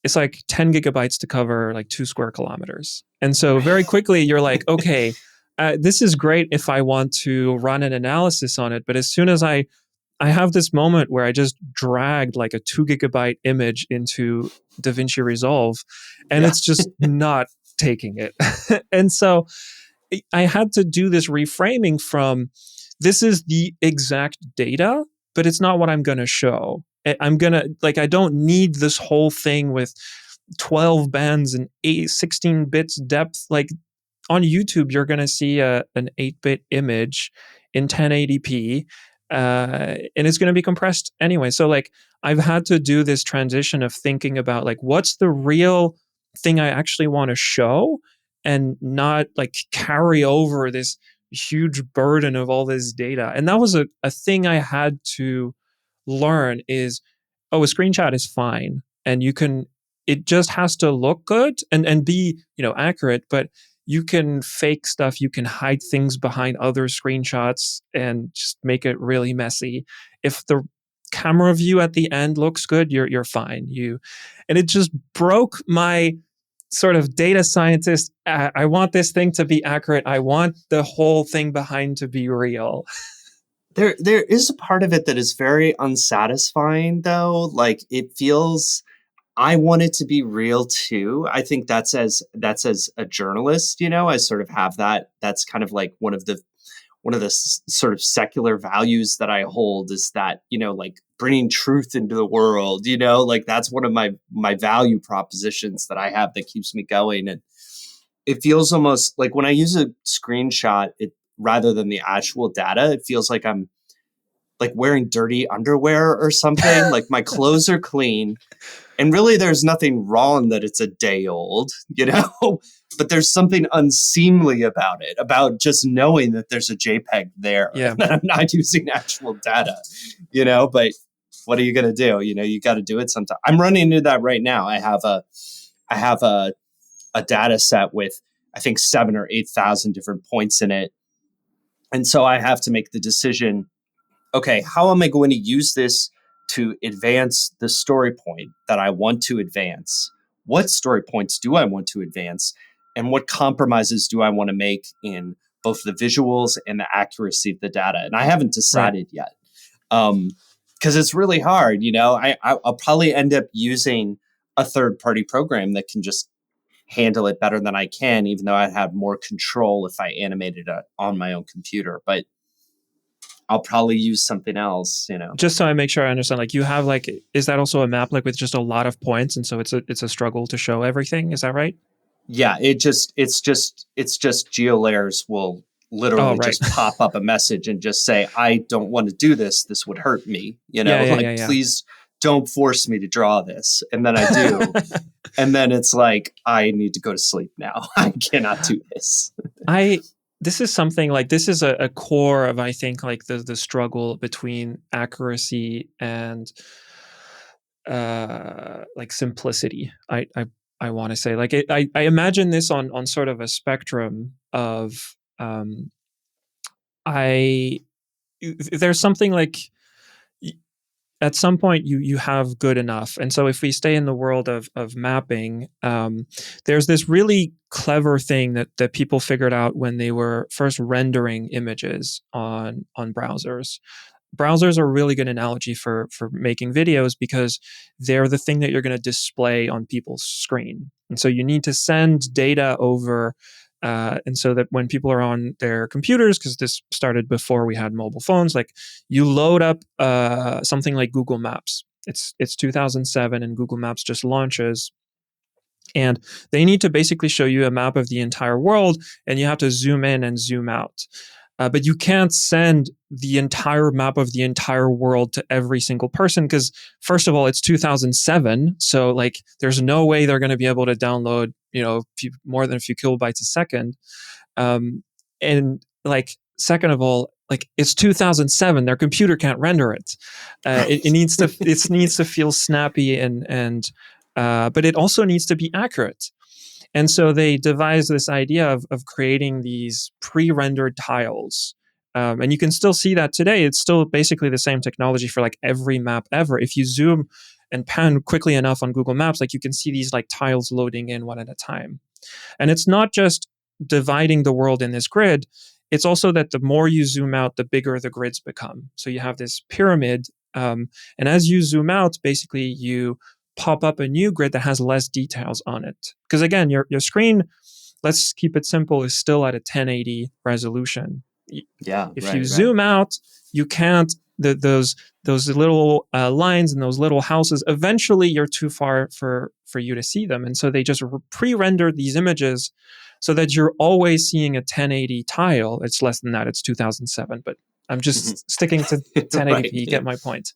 it's like 10 gigabytes to cover like 2 square kilometers. And so very quickly you're like, okay, this is great if I want to run an analysis on it. But as soon as I have this moment where I just dragged like a 2 gigabyte image into DaVinci Resolve and Yeah. it's just not taking it. And so I had to do this reframing from this is the exact data, but it's not what I'm going to show. I'm going to, like, I don't need this whole thing with 12 bands and 16 bits depth. Like on YouTube, you're going to see an 8-bit image in 1080p, and it's going to be compressed anyway. So, like, I've had to do this transition of thinking about, like, what's the real thing I actually want to show and not like carry over this huge burden of all this data. And that was a thing I had to learn is, oh, a screenshot is fine. And you can, it just has to look good and be, accurate, but you can fake stuff. You can hide things behind other screenshots and just make it really messy. If the camera view at the end looks good, you're fine. And it just broke my sort of data scientist. I want this thing to be accurate. I want the whole thing behind to be real. There is a part of it that is very unsatisfying though. Like it feels I want it to be real too. I think that's as a journalist, I sort of have that. That's kind of like one of the sort of secular values that I hold is that, like bringing truth into the world, like that's one of my value propositions that I have that keeps me going. And it feels almost like when I use a screenshot, it rather than the actual data, it feels like I'm like wearing dirty underwear or something. Like my clothes are clean. And really, there's nothing wrong that it's a day old, but there's something unseemly about it, about just knowing that there's a JPEG there Yeah. and that I'm not using actual data, but what are you going to do? You got to do it sometime. I'm running into that right now. I have a data set with, I think 7 or 8,000 different points in it. And so I have to make the decision, okay, how am I going to use this to advance the story point that I want to advance? What story points do I want to advance? And what compromises do I want to make in both the visuals and the accuracy of the data? And I haven't Right. decided yet. Because it's really hard, I'll probably end up using a third-party program that can just handle it better than I can, even though I'd have more control if I animated it on my own computer. But I'll probably use something else. Just so I make sure I understand, like you have like, is that also a map like with just a lot of points, and so it's a struggle to show everything? Is that right? Yeah, it's just GeoLayers will Oh, literally right. just pop up a message and just say, I don't want to do this. This would hurt me. Yeah, yeah, Like, yeah, yeah. please don't force me to draw this. And then I do. And then it's like, I need to go to sleep now. I cannot do this. I This is something like this is a core of, I think, like the struggle between accuracy and like simplicity. I want to say, like I imagine this on sort of a spectrum of I there's something like at some point you have good enough. And so if we stay in the world of mapping, there's this really clever thing that people figured out when they were first rendering images on browsers. Browsers are a really good analogy for making videos because they're the thing that you're going to display on people's screen. And so you need to send data over, and so that when people are on their computers, because this started before we had mobile phones, like you load up something like Google Maps. It's 2007 and Google Maps just launches, and they need to basically show you a map of the entire world, and you have to zoom in and zoom out. But you can't send the entire map of the entire world to every single person because, first of all, it's 2007. So, like, there's no way they're going to be able to download, more than a few kilobytes a second. And, like, second of all, like, it's 2007. Their computer can't render it. It needs to feel snappy but it also needs to be accurate. And so they devised this idea of creating these pre-rendered tiles. And you can still see that today. It's still basically the same technology for like every map ever. If you zoom and pan quickly enough on Google Maps, like you can see these like tiles loading in one at a time. And it's not just dividing the world in this grid. It's also that the more you zoom out, the bigger the grids become. So you have this pyramid. And as you zoom out, basically you pop up a new grid that has less details on it. Because again, your screen, let's keep it simple, is still at a 1080 resolution. Yeah, If you right. zoom out, you can't, those little lines and those little houses, eventually you're too far for you to see them. And so they just pre-rendered these images so that you're always seeing a 1080 tile. It's less than that, it's 2007, but I'm just sticking to 1080p, Right, you yeah. get my point.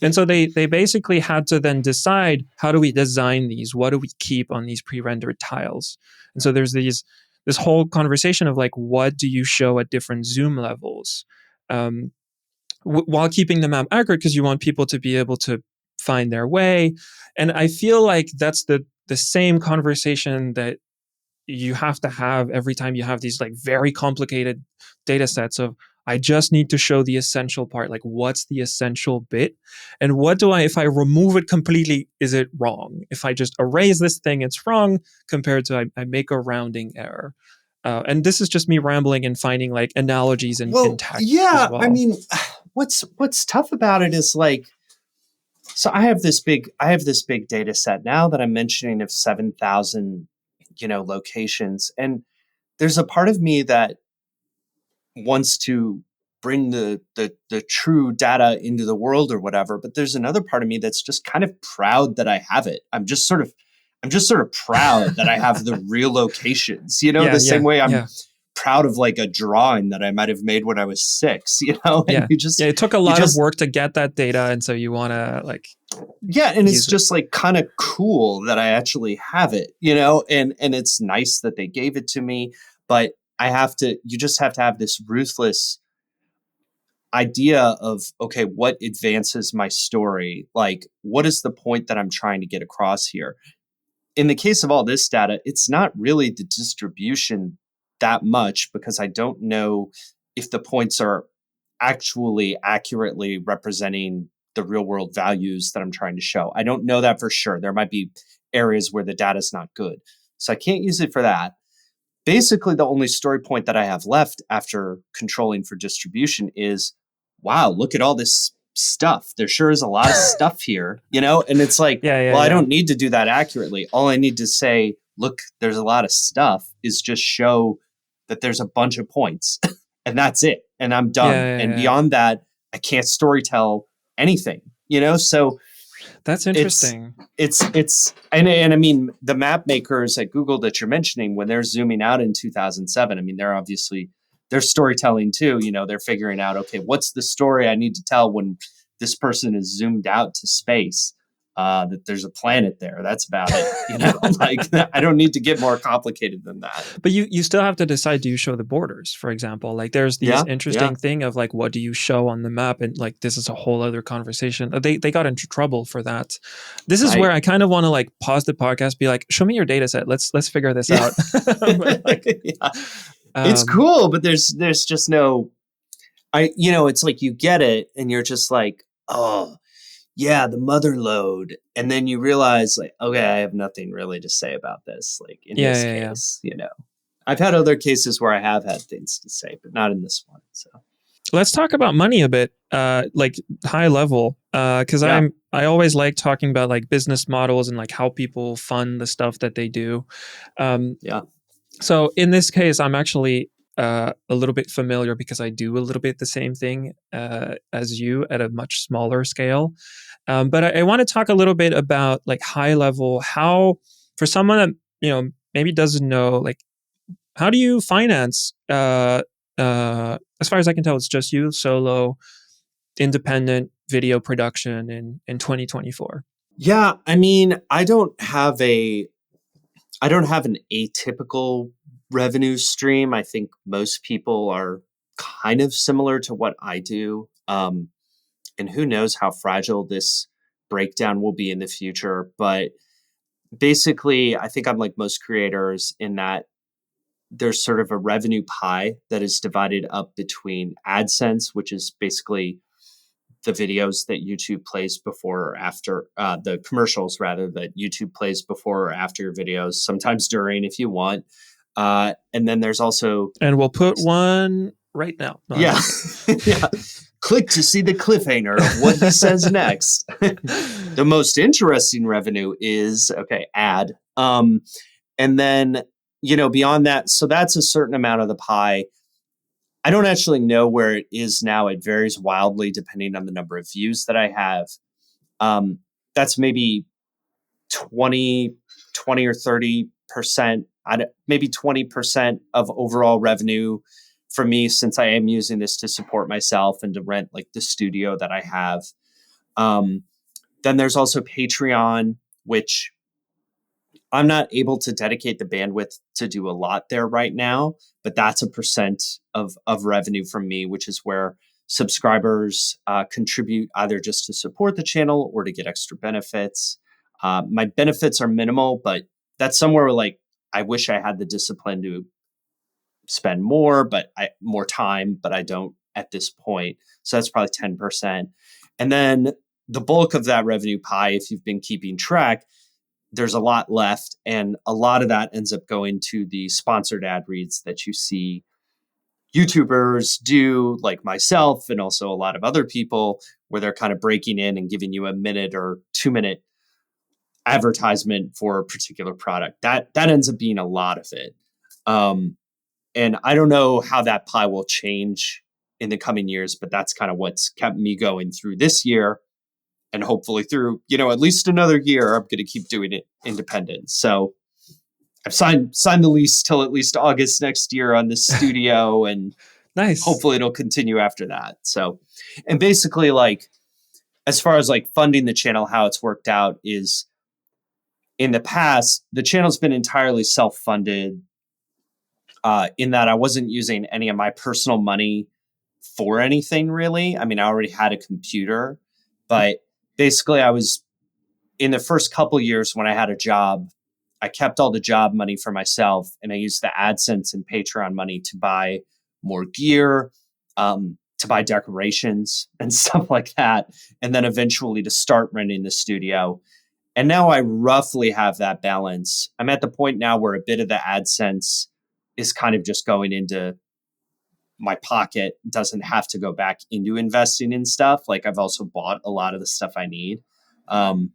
And so they basically had to then decide, how do we design these? What do we keep on these pre-rendered tiles? And so there's this whole conversation of like, what do you show at different zoom levels? While keeping the map accurate, because you want people to be able to find their way. And I feel like that's the same conversation that you have to have every time you have these like very complicated data sets of, I just need to show the essential part. Like, what's the essential bit? And if I remove it completely, is it wrong? If I just erase this thing, it's wrong, compared to I make a rounding error. And this is just me rambling and finding like analogies in tech as yeah, well. I mean, what's tough about it is like, so I have this big data set now that I'm mentioning of 7,000, locations. And there's a part of me that wants to bring the true data into the world or whatever, but there's another part of me that's just kind of proud that I have it. I'm just sort of proud that I have the real locations, the same way I'm proud of like a drawing that I might have made when I was 6, and it took a lot of work to get that data. And so you want to like, and it's just like kind of cool that I actually have it, and it's nice that they gave it to me, but you just have to have this ruthless idea of, okay, what advances my story? Like, what is the point that I'm trying to get across here? In the case of all this data, it's not really the distribution that much, because I don't know if the points are actually accurately representing the real world values that I'm trying to show. I don't know that for sure. There might be areas where the data is not good. So I can't use it for that. Basically, the only story point that I have left after controlling for distribution is, wow, look at all this stuff. There sure is a lot of stuff here, and it's like, I don't need to do that accurately. All I need to say, look, there's a lot of stuff, is just show that there's a bunch of points and that's it. And I'm done. Beyond that, I can't storytell anything, so that's interesting. It's and I mean, the map makers at Google that you're mentioning, when they're zooming out in 2007, I mean, they're storytelling too. They're figuring out, okay, what's the story I need to tell when this person is zoomed out to space? That there's a planet there. That's about it. Like, I don't need to get more complicated than that. But you still have to decide, do you show the borders, for example? Like, there's these interesting thing of like, what do you show on the map? And like, this is a whole other conversation. They got into trouble for that. This is where I kind of want to like pause the podcast, be like, show me your data set. Let's figure this out. It's cool, but there's just no, it's like you get it and you're just like, oh, yeah, the mother load. And then you realize, like, okay, I have nothing really to say about this. Like in Yeah, this yeah, yeah. case, I've had other cases where I have had things to say, but not in this one. So, Let's talk about money a bit, like high level, because yeah, I always like talking about like business models and like how people fund the stuff that they do. Um, yeah. so in this case, I'm actually a little bit familiar because I do a little bit the same thing as you at a much smaller scale. But I want to talk a little bit about like high level, how for someone that maybe doesn't know, like how do you finance? As far as I can tell, it's just you solo independent video production in 2024. Yeah, I mean, I don't have an atypical revenue stream. I think most people are kind of similar to what I do. And who knows how fragile this breakdown will be in the future. But basically, I think I'm like most creators in that there's sort of a revenue pie that is divided up between AdSense, which is basically the videos that YouTube plays before or after the commercials, rather, that YouTube plays before or after your videos, sometimes during if you want. And then there's also, And we'll put one right now. No, I'm yeah, just yeah. Click to see the cliffhanger of what he says kidding. next. The most interesting revenue is okay, ad. And then, beyond that, so that's a certain amount of the pie. I don't actually know where it is now. It varies wildly depending on the number of views that I have. Um, that's maybe 20, 20 or 30%, maybe 20% of overall revenue for me, since I am using this to support myself and to rent like the studio that I have. Um, then there's also Patreon, which I'm not able to dedicate the bandwidth to do a lot there right now, but that's a percent of revenue from me, which is where subscribers contribute either just to support the channel or to get extra benefits. My benefits are minimal, but that's somewhere where, like, I wish I had the discipline to spend more time, but I don't at this point. So that's probably 10%. And then the bulk of that revenue pie, if you've been keeping track, there's a lot left, and a lot of that ends up going to the sponsored ad reads that you see YouTubers do, like myself and also a lot of other people, where they're kind of breaking in and giving you a minute or 2 minute advertisement for a particular product. That ends up being a lot of it. And I don't know how that pie will change in the coming years, but that's kind of what's kept me going through this year, and hopefully through, at least another year. I'm going to keep doing it independent. So I've signed the lease till at least August next year on this studio, and Nice. hopefully it'll continue after that. So, and basically, like, as far as like funding the channel, how it's worked out is, in the past, the channel's been entirely self-funded, in that I wasn't using any of my personal money for anything really. I mean, I already had a computer, but basically I was, in the first couple years when I had a job, I kept all the job money for myself, and I used the AdSense and Patreon money to buy more gear, to buy decorations and stuff like that, and then eventually to start renting the studio. And now I roughly have that balance. I'm at the point now where a bit of the AdSense is kind of just going into my pocket, doesn't have to go back into investing in stuff. Like, I've also bought a lot of the stuff I need. Um,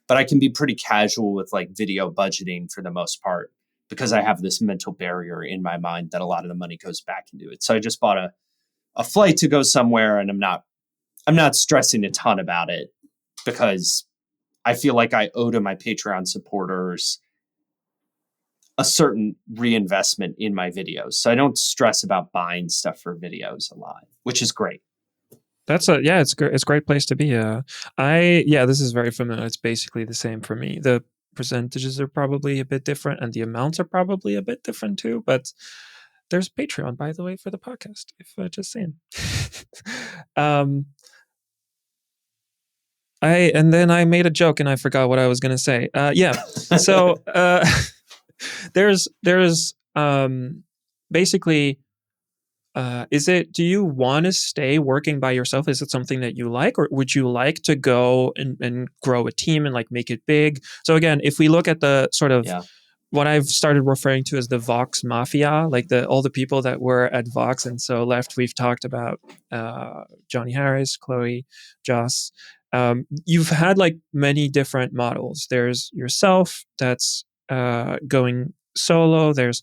but I can be pretty casual with like video budgeting for the most part, because I have this mental barrier in my mind that a lot of the money goes back into it. So I just bought a flight to go somewhere, and I'm not stressing a ton about it, because I feel like I owe to my Patreon supporters a certain reinvestment in my videos. So I don't stress about buying stuff for videos a lot, which is great. That's it's a great place to be. This is very familiar. It's basically the same for me. The percentages are probably a bit different, and the amounts are probably a bit different too. But there's Patreon, by the way, for the podcast. If just saying. um, and then I made a joke and I forgot what I was gonna say. So there's basically do you want to stay working by yourself? Is it something that you like, or would you like to go and grow a team and like make it big? So again, if we look at the sort of Yeah. what I've started referring to as the Vox Mafia, like all the people that were at Vox and so left. We've talked about Johnny Harris, Chloe, Joss. You've had like many different models. There's yourself that's going solo. There's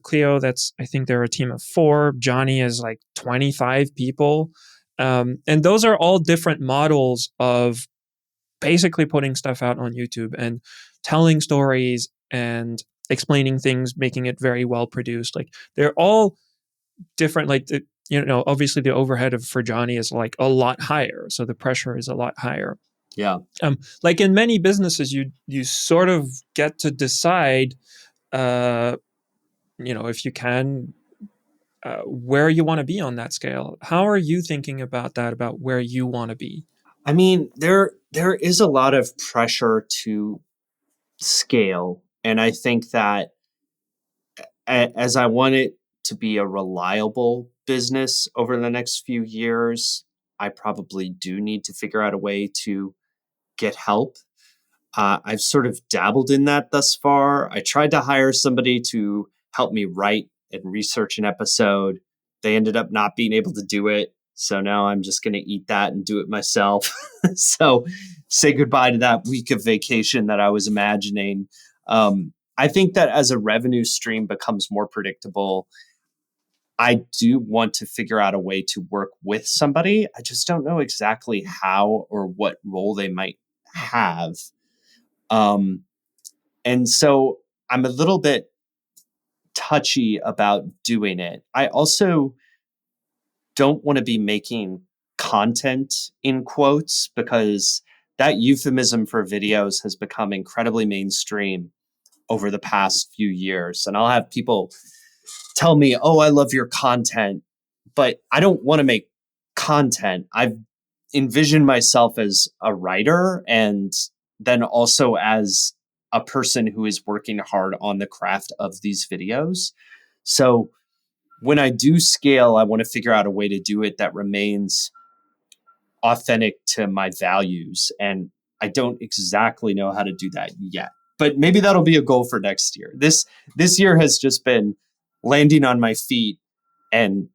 Cleo, that's, I think they're a team of 4. Johnny is like 25 people. And those are all different models of basically putting stuff out on YouTube and telling stories and explaining things, making it very well produced. Like they're all different. Like, obviously the overhead for Johnny is like a lot higher. So the pressure is a lot higher. Yeah. Like in many businesses, you sort of get to decide, if you can, where you want to be on that scale. How are you thinking about that, about where you want to be? I mean, there is a lot of pressure to scale, and I think that as I want it to be a reliable business over the next few years, I probably do need to figure out a way to get help. I've sort of dabbled in that thus far. I tried to hire somebody to help me write and research an episode. They ended up not being able to do it. So now I'm just going to eat that and do it myself. So say goodbye to that week of vacation that I was imagining. I think that as a revenue stream becomes more predictable, I do want to figure out a way to work with somebody. I just don't know exactly how or what role they might have. Um, and so I'm a little bit touchy about doing it. I also don't want to be making content in quotes, because that euphemism for videos has become incredibly mainstream over the past few years. And I'll have people tell me, "Oh, I love your content," but I don't want to make content. I've envisioned myself as a writer, and then also as a person who is working hard on the craft of these videos. So when I do scale, I want to figure out a way to do it that remains authentic to my values. And I don't exactly know how to do that yet. But maybe that'll be a goal for next year. This year has just been landing on my feet and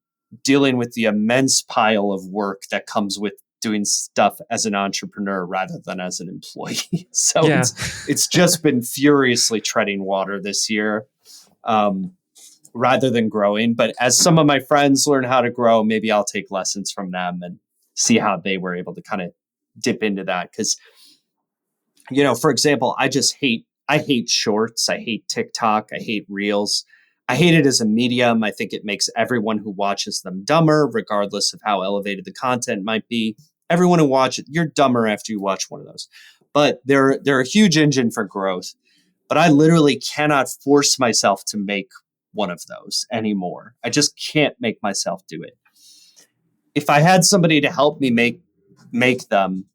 dealing with the immense pile of work that comes with doing stuff as an entrepreneur rather than as an employee. So Yeah. it's just been furiously treading water this year. Rather than growing. But as some of my friends learn how to grow, maybe I'll take lessons from them and see how they were able to kind of dip into that. Because, for example, I hate shorts. I hate TikTok. I hate reels. I hate it as a medium. I think it makes everyone who watches them dumber, regardless of how elevated the content might be. Everyone who watches, you're dumber after you watch one of those. But they're a huge engine for growth. But I literally cannot force myself to make one of those anymore. I just can't make myself do it. If I had somebody to help me make them,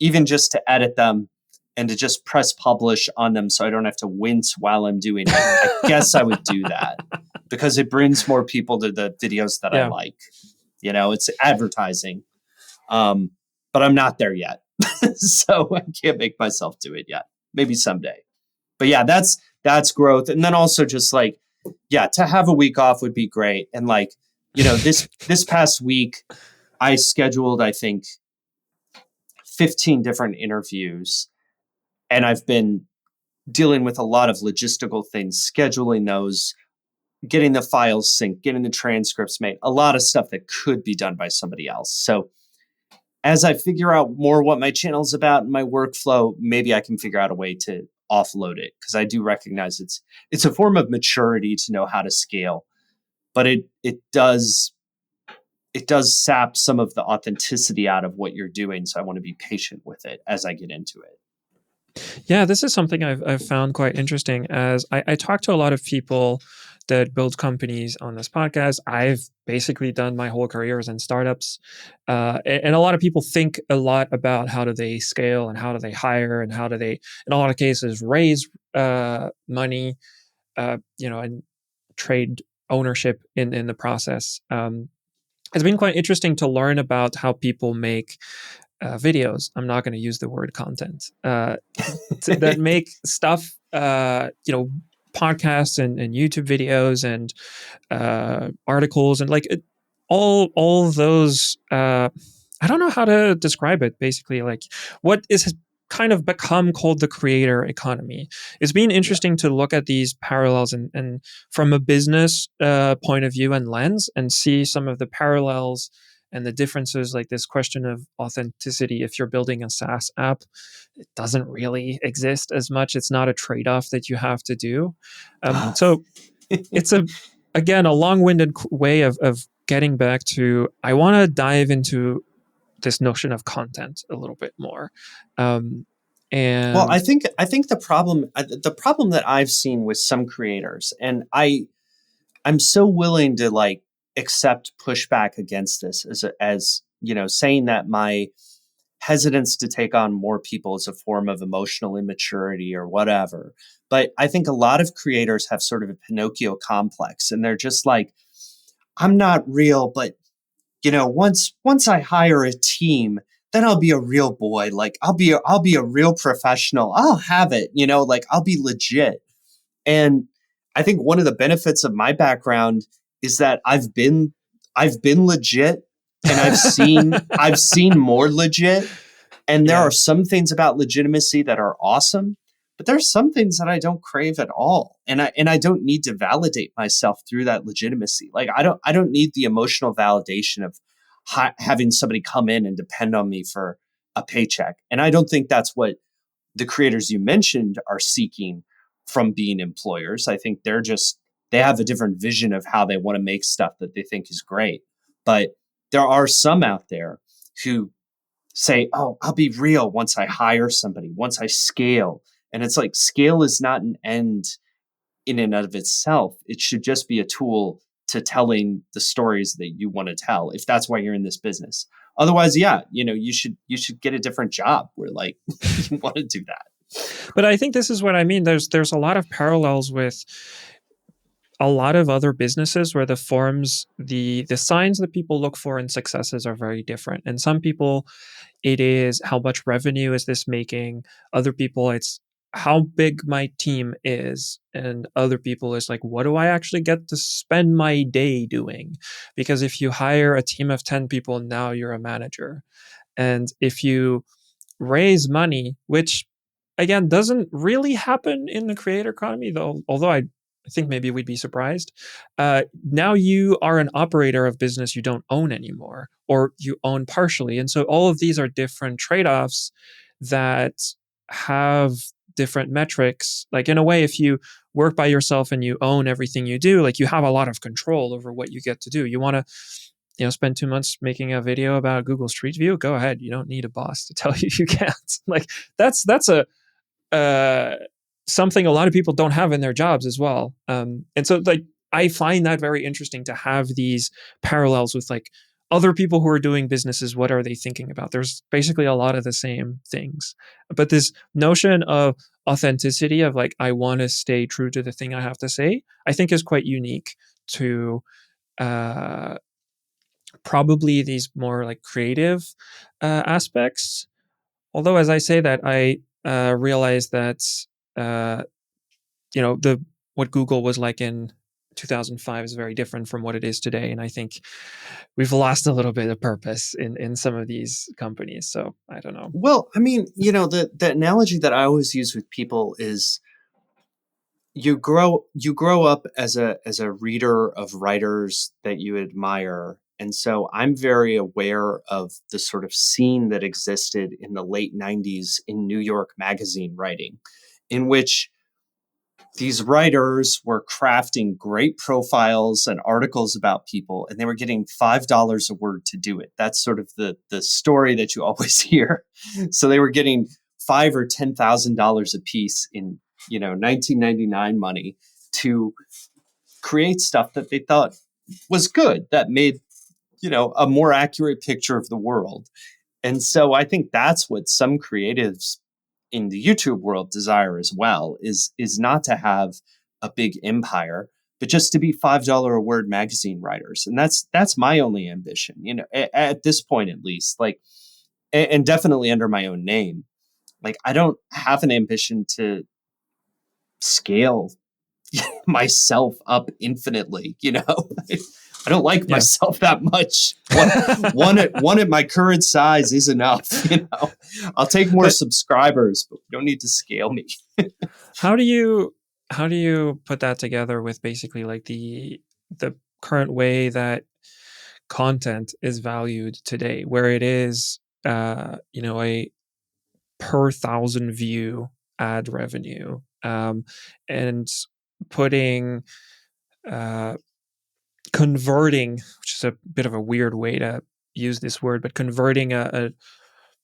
even just to edit them and to just press publish on them so I don't have to wince while I'm doing it, I guess I would do that, because it brings more people to the videos that I Yeah. like. It's advertising. But I'm not there yet. So I can't make myself do it yet. Maybe someday. But yeah, that's growth. And then also just like, yeah, to have a week off would be great. And like, this past week, I scheduled, I think, 15 different interviews, and I've been dealing with a lot of logistical things, scheduling those, getting the files synced, getting the transcripts made, a lot of stuff that could be done by somebody else. So as I figure out more what my channel's about and my workflow, maybe I can figure out a way to offload it, because I do recognize it's a form of maturity to know how to scale, but it does sap some of the authenticity out of what you're doing. So I want to be patient with it as I get into it. Yeah, this is something I've found quite interesting, as I talk to a lot of people that build companies on this podcast. I've basically done my whole career as in startups. And a lot of people think a lot about how do they scale and how do they hire and how do they, in a lot of cases, raise money, and trade ownership in the process. It's been quite interesting to learn about how people make videos. I'm not going to use the word content that make stuff, podcasts and YouTube videos and articles and like all those. I don't know how to describe it. Basically, like what is kind of become called the creator economy. It's been Yeah. interesting to look at these parallels and from a business point of view and lens and see some of the parallels and the differences, like this question of authenticity. If you're building a SaaS app, it doesn't really exist as much. It's not a trade-off that you have to do. Ah. So it's again a long-winded way of getting back to, I want to dive into this notion of content a little bit more. Um, Well, and I think the problem that I've seen with some creators, and I'm so willing to like accept pushback against this as you know, saying that my hesitance to take on more people is a form of emotional immaturity or whatever. But I think a lot of creators have sort of a Pinocchio complex, and they're just like, I'm not real, but you know, once I hire a team, then I'll be a real boy. Like I'll be a real professional. I'll have it, you know, like I'll be legit. And I think one of the benefits of my background is that I've been legit, and I've seen more legit. And there yeah, are some things about legitimacy that are awesome, but there's some things that I don't crave at all. And I don't need to validate myself through that legitimacy. Like I don't need the emotional validation of having somebody come in and depend on me for a paycheck. And I don't think that's what the creators you mentioned are seeking from being employers. I think they have a different vision of how they want to make stuff that they think is great. But there are some out there who say, "Oh, I'll be real once I hire somebody, once I scale." And it's like scale is not an end in and of itself. It should just be a tool to telling the stories that you want to tell, if that's why you're in this business. Otherwise, yeah, you know, you should get a different job where like you want to do that. but I think this is what I mean. There's a lot of parallels with a lot of other businesses where the forms, the signs that people look for in successes are very different. And some people, it is how much revenue is this making. Other people, it's how big my team is. And other people is like, what do I actually get to spend my day doing? Because if you hire a team of 10 people, now you're a manager. And if you raise money, which again doesn't really happen in the creator economy, though, although I think maybe we'd be surprised. Now you are an operator of business you don't own anymore, or you own partially. And so all of these are different trade offs that have different metrics. Like, in a way, if you work by yourself and you own everything you do, like you have a lot of control over what you get to do. You want to, spend 2 months making a video about Google Street View, go ahead. You don't need a boss to tell you you can't. Like that's a uh, something a lot of people don't have in their jobs as well. And so, like, I find that very interesting to have these parallels with like other people who are doing businesses. What are they thinking about? There's basically a lot of the same things, but this notion of authenticity of like, I want to stay true to the thing I have to say, I think is quite unique to uh, probably these more like creative aspects. Although, as I say that, I realize that uh, the what Google was like in 2005 is very different from what it is today, and I think we've lost a little bit of purpose in some of these companies. So I don't know. Well, I mean, you know, the analogy that I always use with people is you grow up as a reader of writers that you admire. And so I'm very aware of the sort of scene that existed in the late 90s in New York magazine writing, in which these writers were crafting great profiles and articles about people, and they were getting $5 a word to do it. That's sort of the story that you always hear. So they were getting $5,000 or $10,000 a piece in 1999 money to create stuff that they thought was good, that made a more accurate picture of the world. And so I think that's what some creatives in the YouTube world desire as well, is not to have a big empire, but just to be $5 a word magazine writers. And that's my only ambition, at this point, at least, like, and definitely under my own name. Like, I don't have an ambition to scale myself up infinitely, I don't like Yeah. myself that much. One at my current size is enough. I'll take more But subscribers, but you don't need to scale me. how do you put that together with basically like the current way that content is valued today, where it is a per thousand view ad revenue, and putting uh, converting, which is a bit of a weird way to use this word, but converting a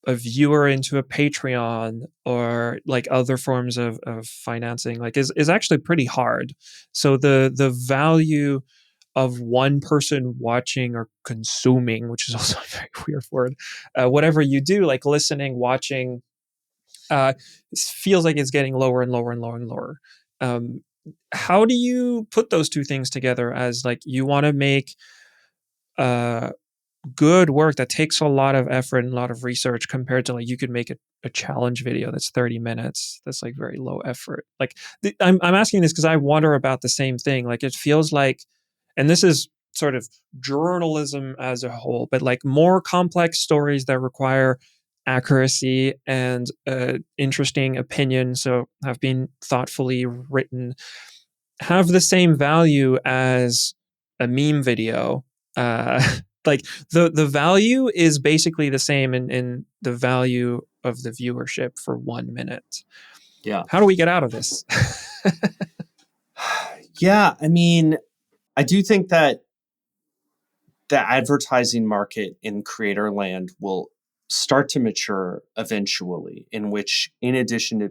viewer into a Patreon or like other forms of financing, like is actually pretty hard. So the value of one person watching or consuming, which is also a very weird word, whatever you do, like listening, watching, feels like it's getting lower and lower and lower and lower. Um, how do you put those two things together as like you want to make uh, good work that takes a lot of effort and a lot of research compared to like you could make a challenge video that's 30 minutes that's like very low effort? Like I'm asking this because I wonder about the same thing. Like it feels like, and this is sort of journalism as a whole, but like more complex stories that require accuracy and interesting opinion, so have been thoughtfully written, have the same value as a meme video. Uh, like the value is basically the same in the value of the viewership for 1 minute. Yeah. How do we get out of this? Yeah. I mean, I do think that the advertising market in creator land will start to mature eventually, in which, in addition to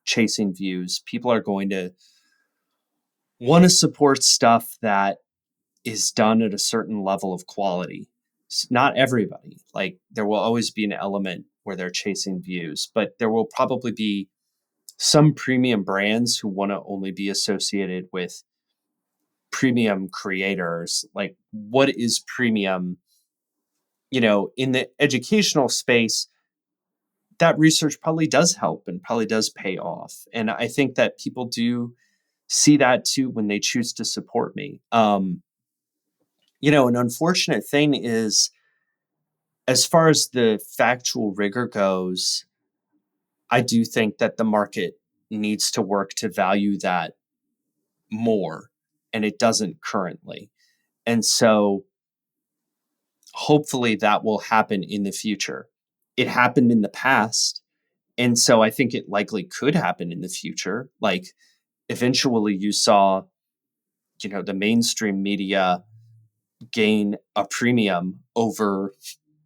chasing views, people are going to want to support stuff that is done at a certain level of quality. Not everybody. Like, there will always be an element where they're chasing views, but there will probably be some premium brands who want to only be associated with premium creators. Like, what is premium? In the educational space, that research probably does help and probably does pay off. And I think that people do see that too when they choose to support me. An unfortunate thing is, as far as the factual rigor goes, I do think that the market needs to work to value that more, and it doesn't currently. And so hopefully that will happen in the future. It happened in the past, and so I think it likely could happen in the future. Like, eventually you saw, the mainstream media gain a premium over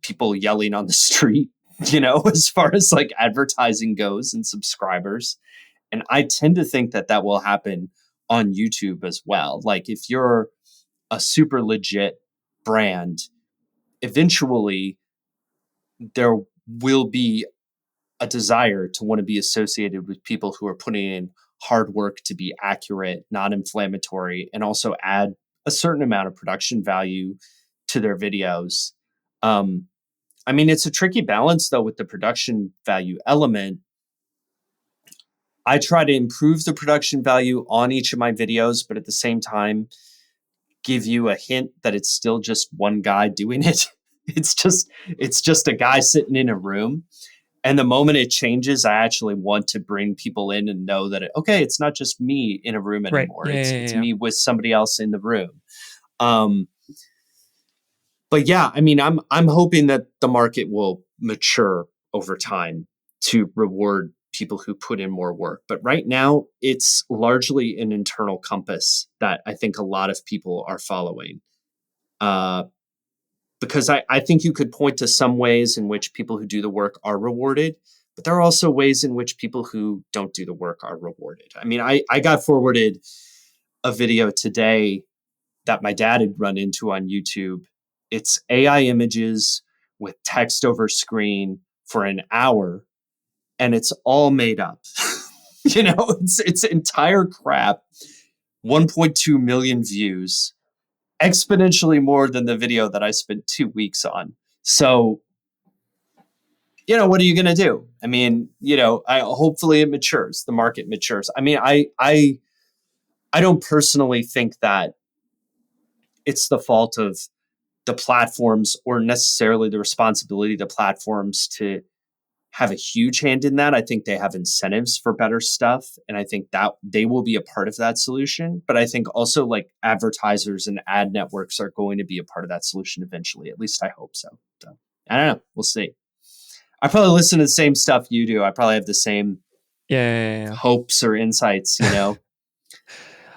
people yelling on the street, as far as like advertising goes and subscribers. And I tend to think that that will happen on YouTube as well. Like, if you're a super legit brand, eventually there will be a desire to want to be associated with people who are putting in hard work to be accurate, non-inflammatory, and also add a certain amount of production value to their videos. I mean, it's a tricky balance though with the production value element. I try to improve the production value on each of my videos, but at the same time, give you a hint that it's still just one guy doing it. It's just a guy sitting in a room. And the moment it changes, I actually want to bring people in and know that, okay, it's not just me in a room Right. anymore. Yeah, yeah, It's yeah, it's yeah. me with somebody else in the room. Um, but yeah, I mean, I'm hoping that the market will mature over time to reward people who put in more work. But right now, it's largely an internal compass that I think a lot of people are following. Uh, because I think you could point to some ways in which people who do the work are rewarded, but there are also ways in which people who don't do the work are rewarded. I mean, I got forwarded a video today that my dad had run into on YouTube. It's AI images with text over screen for an hour, and it's all made up. It's entire crap 1.2 million views, exponentially more than the video that I spent 2 weeks on. So, what are you going to do? I mean, hopefully it matures, the market matures. I mean, I don't personally think that it's the fault of the platforms or necessarily the responsibility of the platforms to have a huge hand in that. I think they have incentives for better stuff. And I think that they will be a part of that solution. But I think also like advertisers and ad networks are going to be a part of that solution eventually. At least I hope so. So I don't know. We'll see. I probably listen to the same stuff you do. I probably have the same Yeah. hopes or insights, I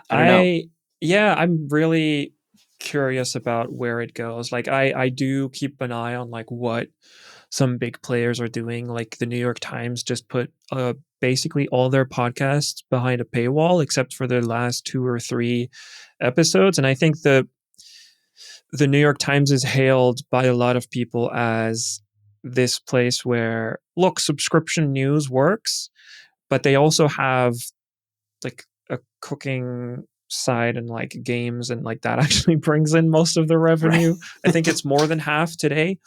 don't know. I'm really curious about where it goes. Like I do keep an eye on like what some big players are doing. Like the New York Times just put basically all their podcasts behind a paywall except for their last 2 or 3 episodes. And I think the New York Times is hailed by a lot of people as this place where, look, subscription news works, but they also have like a cooking side and like games, and like that actually brings in most of the revenue. Right. I think it's more than half today,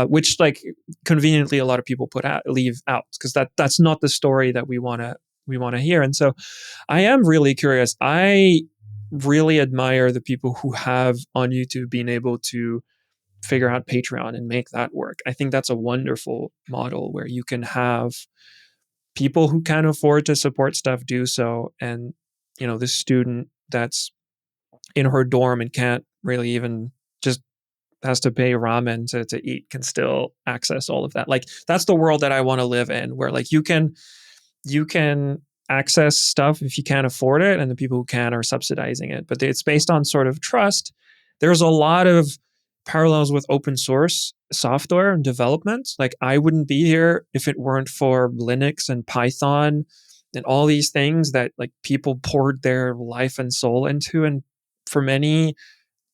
which like conveniently a lot of people leave out because that's not the story that we want to hear. And so I am really curious. I really admire the people who have on YouTube been able to figure out Patreon and make that work. I think that's a wonderful model where you can have people who can afford to support stuff do so. And, this student that's in her dorm and can't really even just has to pay ramen to eat can still access all of that. Like that's the world that I want to live in, where like you can access stuff if you can't afford it, and the people who can are subsidizing it. But it's based on sort of trust. There's a lot of parallels with open source software and development. Like I wouldn't be here if it weren't for Linux and Python and all these things that like people poured their life and soul into, and for many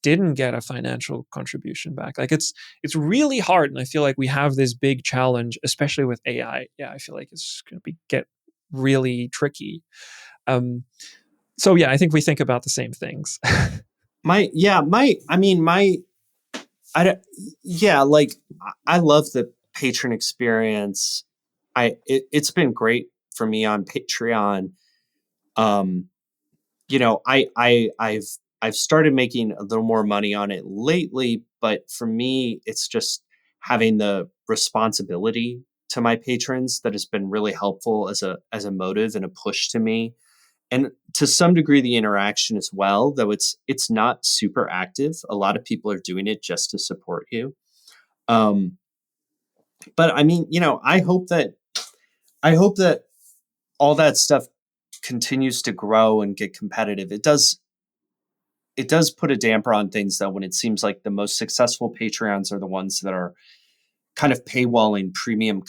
didn't get a financial contribution back. Like it's really hard, and I feel like we have this big challenge, especially with AI. Yeah, I feel like it's going to get really tricky. So yeah, I think we think about the same things. I mean, I don't, yeah, like I love the patron experience. It's been great for me on Patreon. Um, I've started making a little more money on it lately, but for me, it's just having the responsibility to my patrons that has been really helpful as a motive and a push to me, and to some degree the interaction as well, though it's not super active. A lot of people are doing it just to support you. um but I mean, I hope that all that stuff continues to grow and get competitive. It does put a damper on things though, when it seems like the most successful Patreons are the ones that are kind of paywalling premium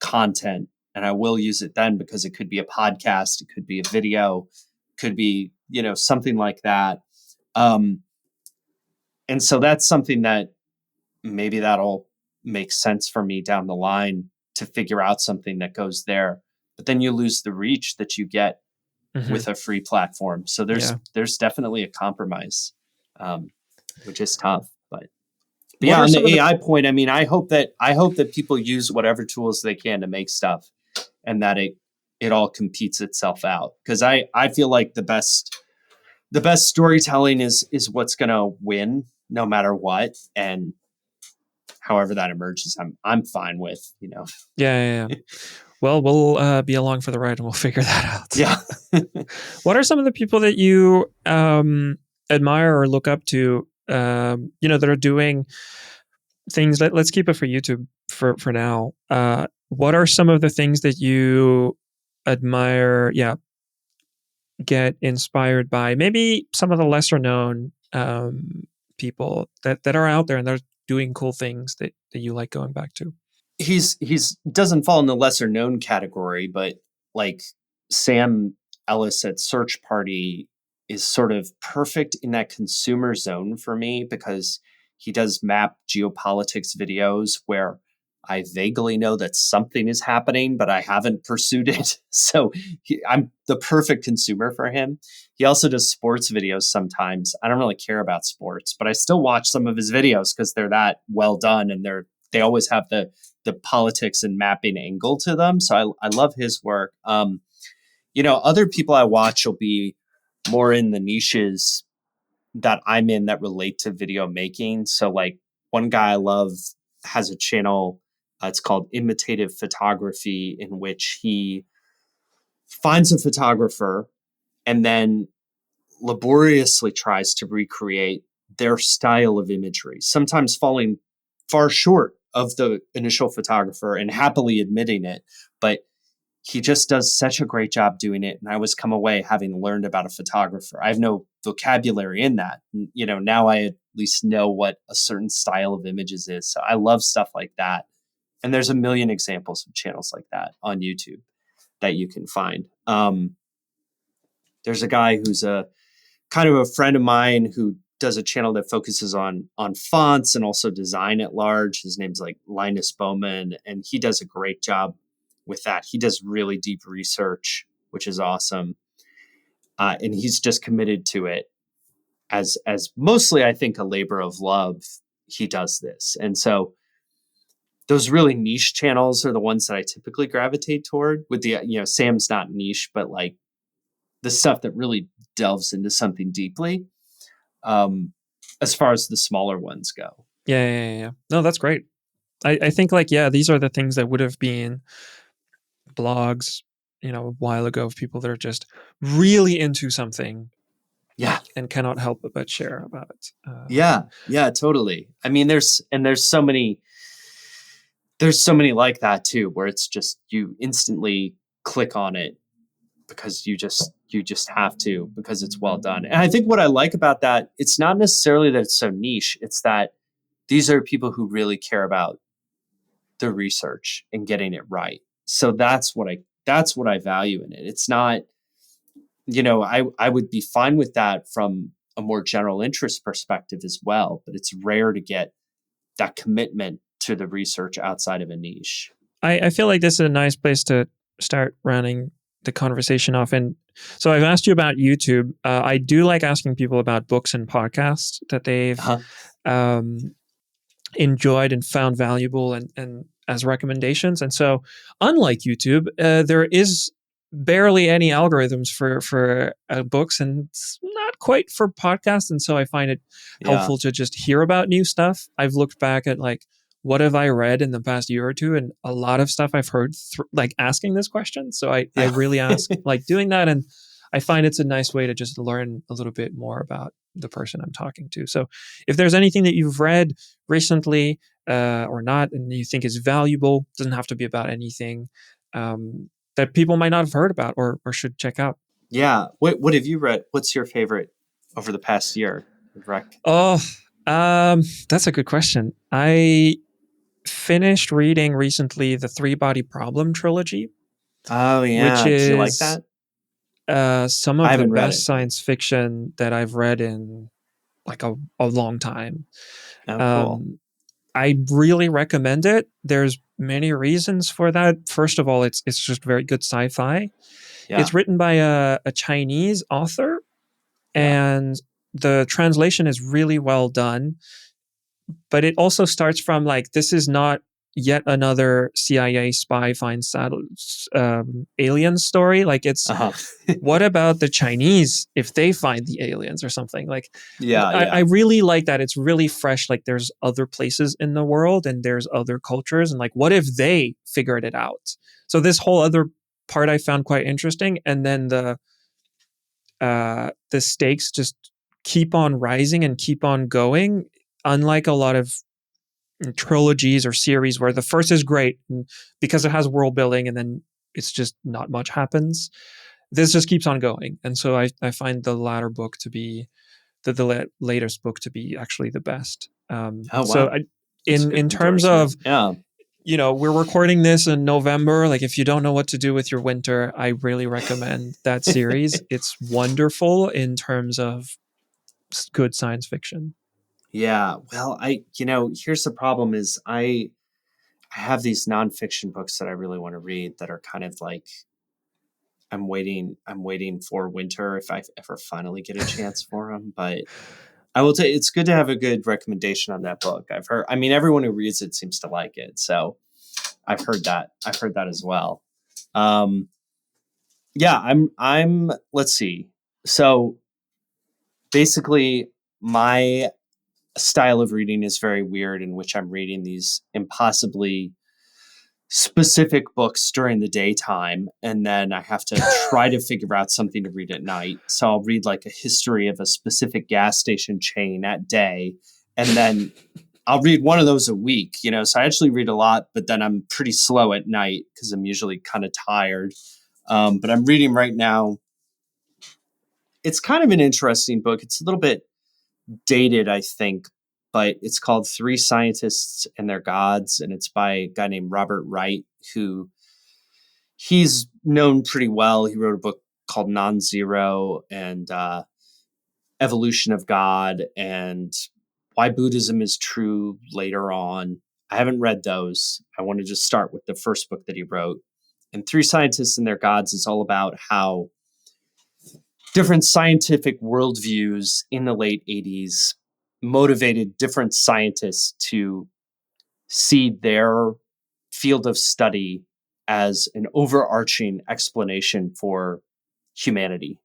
content. And I will use it then because it could be a podcast, it could be a video, could be, something like that. Um, and so that's something that maybe that'll make sense for me down the line to figure out something that goes there. But then you lose the reach that you get Mhm. with a free platform. So there's Yeah. there's definitely a compromise, um, which is tough. But What yeah, are on some of the the AI point, I mean, I hope that people use whatever tools they can to make stuff, and that it all competes itself out. Because I feel like the best storytelling is what's going to win no matter what, and however that emerges, I'm fine with. yeah. Well, we'll be along for the ride and we'll figure that out. Yeah. What are some of the people that you admire or look up to, that are doing things? Let's keep it for YouTube for now. What are some of the things that you admire? Yeah, get inspired by maybe some of the lesser known people that are out there and they're doing cool things that you like going back to. He's doesn't fall in the lesser known category, but like Sam Ellis at Search Party is sort of perfect in that consumer zone for me, because he does map geopolitics videos where I vaguely know that something is happening, but I haven't pursued it. So I'm the perfect consumer for him. He also does sports videos sometimes. I don't really care about sports, but I still watch some of his videos because they're that well done, and they always have the politics and mapping angle to them. So I love his work. Other people I watch will be more in the niches that I'm in that relate to video making. So like one guy I love has a channel. It's called Imitative Photography, in which he finds a photographer and then laboriously tries to recreate their style of imagery, sometimes falling far short of the initial photographer and happily admitting it. But he just does such a great job doing it. And I always come away having learned about a photographer. I have no vocabulary in that. Now I at least know what a certain style of images is. So I love stuff like that. And there's a million examples of channels like that on YouTube that you can find. There's a guy who's a kind of a friend of mine who does a channel that focuses on fonts and also design at large. His name's like Linus Bowman, and he does a great job with that. He does really deep research, which is awesome, and he's just committed to it as mostly, I think, a labor of love. He does this, and so those really niche channels are the ones that I typically gravitate toward. With the Sam's not niche, but like the stuff that really delves into something deeply. As far as the smaller ones go. Yeah. No, that's great. I think like, yeah, these are the things that would have been blogs, a while ago, of people that are just really into something Yeah. and cannot help but share about it. Yeah, totally. I mean, there's so many like that too, where it's just you instantly click on it because you just have to, because it's well done. And I think what I like about that, it's not necessarily that it's so niche, it's that these are people who really care about the research and getting it right. So that's what I value in it. It's not, I would be fine with that from a more general interest perspective as well, but it's rare to get that commitment to the research outside of a niche. I feel like this is a nice place to start rounding the conversation off. And so I've asked you about YouTube. I do like asking people about books and podcasts that they've Uh-huh. enjoyed and found valuable and as recommendations. And so, unlike YouTube, there is barely any algorithms for books, and it's not quite for podcasts. And so I find it Yeah. helpful to just hear about new stuff. I've looked back at like, what have I read in the past year or two, and a lot of stuff I've heard like asking this question. So I Yeah. really ask like doing that, and I find it's a nice way to just learn a little bit more about the person I'm talking to. So if there's anything that you've read recently or not, and you think is valuable, doesn't have to be about anything that people might not have heard about or should check out. Yeah. What have you read? What's your favorite over the past year? Rec. Oh, that's a good question. I finished reading recently the Three Body Problem trilogy, Oh which yeah. Did you like is that? some I of the haven't read best it. science fiction that I've read in like a long time. Oh, cool. Um, I really recommend it. There's many reasons for that. First of all, it's just very good sci-fi. Yeah. It's written by a Chinese author, Yeah. and the translation is really well done. But it also starts from like, this is not yet another CIA spy finds alien story. Like it's, Uh-huh. what about the Chinese if they find the aliens or something? Like, Yeah. I Yeah. really like that. It's really fresh. Like, there's other places in the world and there's other cultures, and like, what if they figured it out? So this whole other part I found quite interesting, and then the stakes just keep on rising and keep on going. Unlike a lot of trilogies or series where the first is great because it has world building and then it's just not much happens. This just keeps on going. And so I find the latter book to be the latest book to be actually the best. Oh So wow. That's a good in terms endorsement. of, Yeah. we're recording this in November. Like, if you don't know what to do with your winter, I really recommend that series. It's wonderful in terms of good science fiction. Yeah. Well, here's the problem is I I have these nonfiction books that I really want to read that are kind of like I'm waiting for winter if I ever finally get a chance for them. But I will tell you, it's good to have a good recommendation on that book. I've heard, I mean, everyone who reads it seems to like it. So I've heard that. I've heard that as well. Um, yeah, let's see. So basically, my style of reading is very weird, in which I'm reading these impossibly specific books during the daytime, and then I have to try to figure out something to read at night. So I'll read like a history of a specific gas station chain at day, and then I'll read one of those a week, you know. So I actually read a lot, but then I'm pretty slow at night because I'm usually kind of tired. But I'm reading right now. It's kind of an interesting book. It's a little bit dated, I think, but it's called Three Scientists and Their Gods, and it's by a guy named Robert Wright, who he's known pretty well. He wrote a book called Non-Zero and Evolution of God and Why Buddhism is True later on. I haven't read those. I want to just start with the first book that he wrote. And Three Scientists and Their Gods is all about how different scientific worldviews in the late 80s motivated different scientists to see their field of study as an overarching explanation for humanity.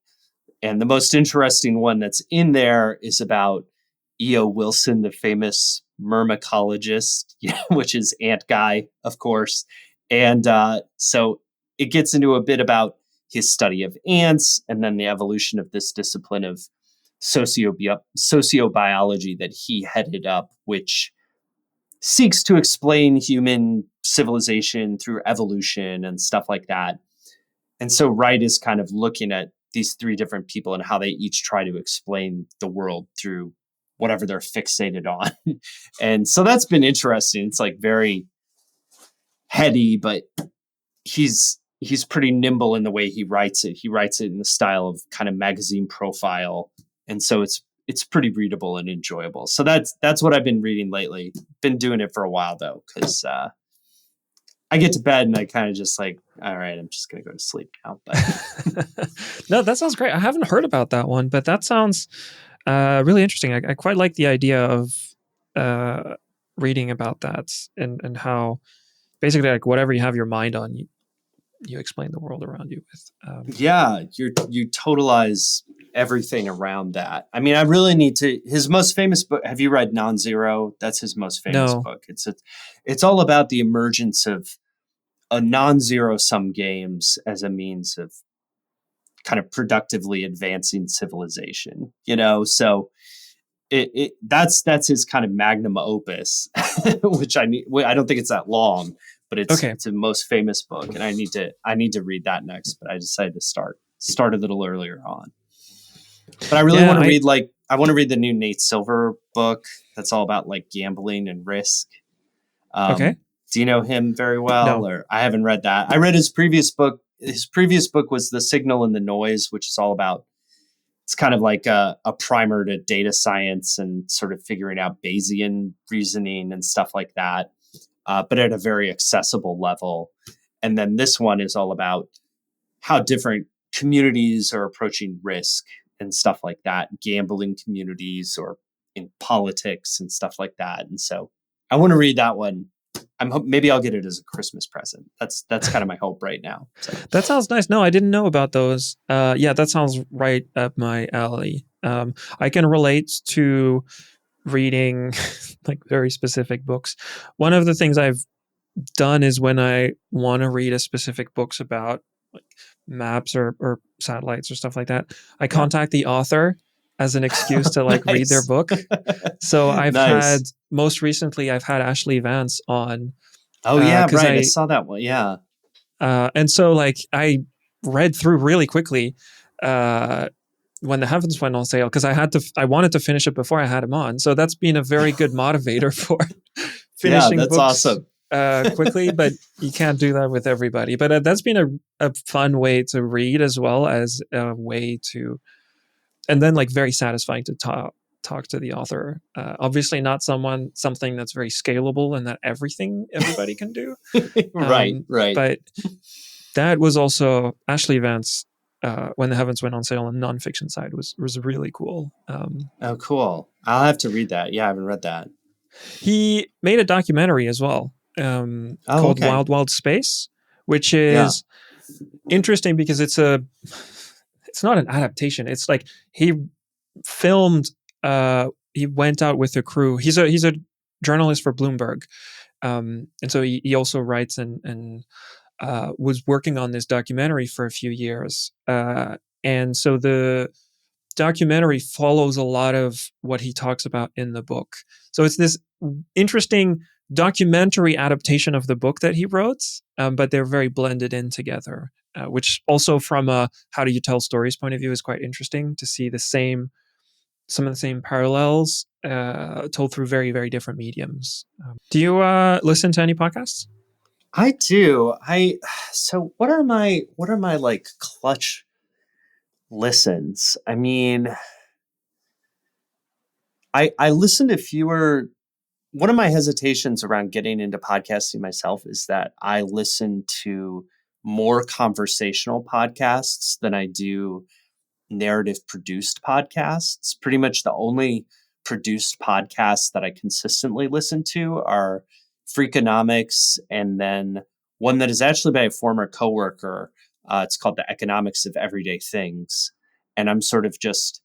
And the most interesting one that's in there is about E.O. Wilson, the famous myrmecologist, which is ant guy, of course. And so it gets into a bit about his study of ants and then the evolution of this discipline of sociobiology that he headed up, which seeks to explain human civilization through evolution and stuff like that. And so Wright is kind of looking at these three different people and how they each try to explain the world through whatever they're fixated on. And so that's been interesting. It's like very heady, but he's pretty nimble in the way he writes it. He writes it in the style of kind of magazine profile. And so it's pretty readable and enjoyable. So that's what I've been reading lately. Been doing it for a while though, because I get to bed and I kind of just like, all right, I'm just gonna go to sleep now. But No, that sounds great. I haven't heard about that one, but that sounds really interesting. I quite like the idea of reading about that and how basically like whatever you have your mind on, you explain the world around you with. Yeah, you totalize everything around that. I mean, I really need to. His most famous book. Have you read Non-Zero? That's his most famous No. book. It's all about the emergence of a non-zero sum games as a means of kind of productively advancing civilization. You know, so that's his kind of magnum opus, which I need. I don't think it's that long, but Okay. it's a most famous book, and I need to read that next. But I decided to start a little earlier on. But I really want to read I want to read the new Nate Silver book that's all about like gambling and risk. Okay. Do you know him very well? No. Or I haven't read that. I read his previous book. His previous book was The Signal and the Noise, which is all about, it's kind of like a primer to data science and sort of figuring out Bayesian reasoning and stuff like that, but at a very accessible level. And then this one is all about how different communities are approaching risk and stuff like that, gambling communities or in politics and stuff like that. And so I want to read that one. Maybe I'll get it as a Christmas present. That's kind of my hope right now. So. That sounds nice. No, I didn't know about those. Yeah, that sounds right up my alley. I can relate to reading like very specific books. One of the things I've done is when I want to read a specific books about like maps or satellites or stuff like that, I contact the author as an excuse to like read their book. So I've had, most recently, I've had Ashley Vance on. Oh yeah, right. I saw that one. Yeah. And so like I read through really quickly when the Heavens went on sale because I wanted to finish it before I had him on. So that's been a very good motivator for finishing that's books awesome. quickly, but you can't do that with everybody. But that's been a fun way to read as well as a way to, and then like very satisfying to talk to the author. Obviously, not something that's very scalable and that everybody can do. Right, right. But that was also Ashley Vance. When the Heavens Went on Sale on the nonfiction side was really cool. Oh, cool. I'll have to read that. Yeah, I haven't read that. He made a documentary as well, Oh, called okay. Wild Wild Space, which Yeah. is interesting because it's not an adaptation. It's like he filmed. He went out with a crew. He's a journalist for Bloomberg, and so he also writes and was working on this documentary for a few years. And so the documentary follows a lot of what he talks about in the book. So it's this interesting documentary adaptation of the book that he wrote, but they're very blended in together, which also from a how do you tell stories point of view is quite interesting to see some of the same parallels told through very, very different mediums. Do you listen to any podcasts? I do. So what are my like clutch listens? I mean, I listen to fewer. One of my hesitations around getting into podcasting myself is that I listen to more conversational podcasts than I do narrative produced podcasts. Pretty much the only produced podcasts that I consistently listen to are Freakonomics, and then one that is actually by a former coworker. It's called The Economics of Everyday Things. And I've sort of just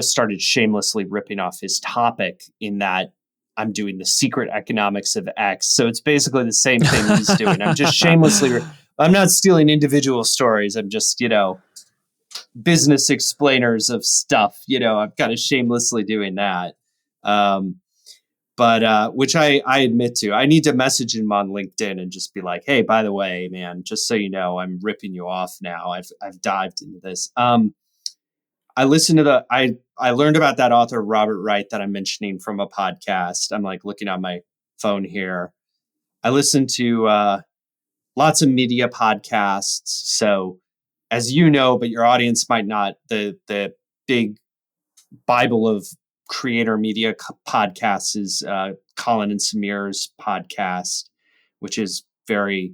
started shamelessly ripping off his topic in that I'm doing the secret economics of X. So it's basically the same thing he's doing. I'm just I'm not stealing individual stories. I'm just, business explainers of stuff. I'm kind of shamelessly doing that. Um, but which I admit to. I need to message him on LinkedIn and just be like, hey, by the way, man, just so you know, I'm ripping you off now. I've dived into this. I listened to I learned about that author Robert Wright that I'm mentioning from a podcast. I'm like looking on my phone here. I listen to lots of media podcasts. So as you know, but your audience might not, the big Bible of creator media podcasts is Colin and Samir's podcast, which is very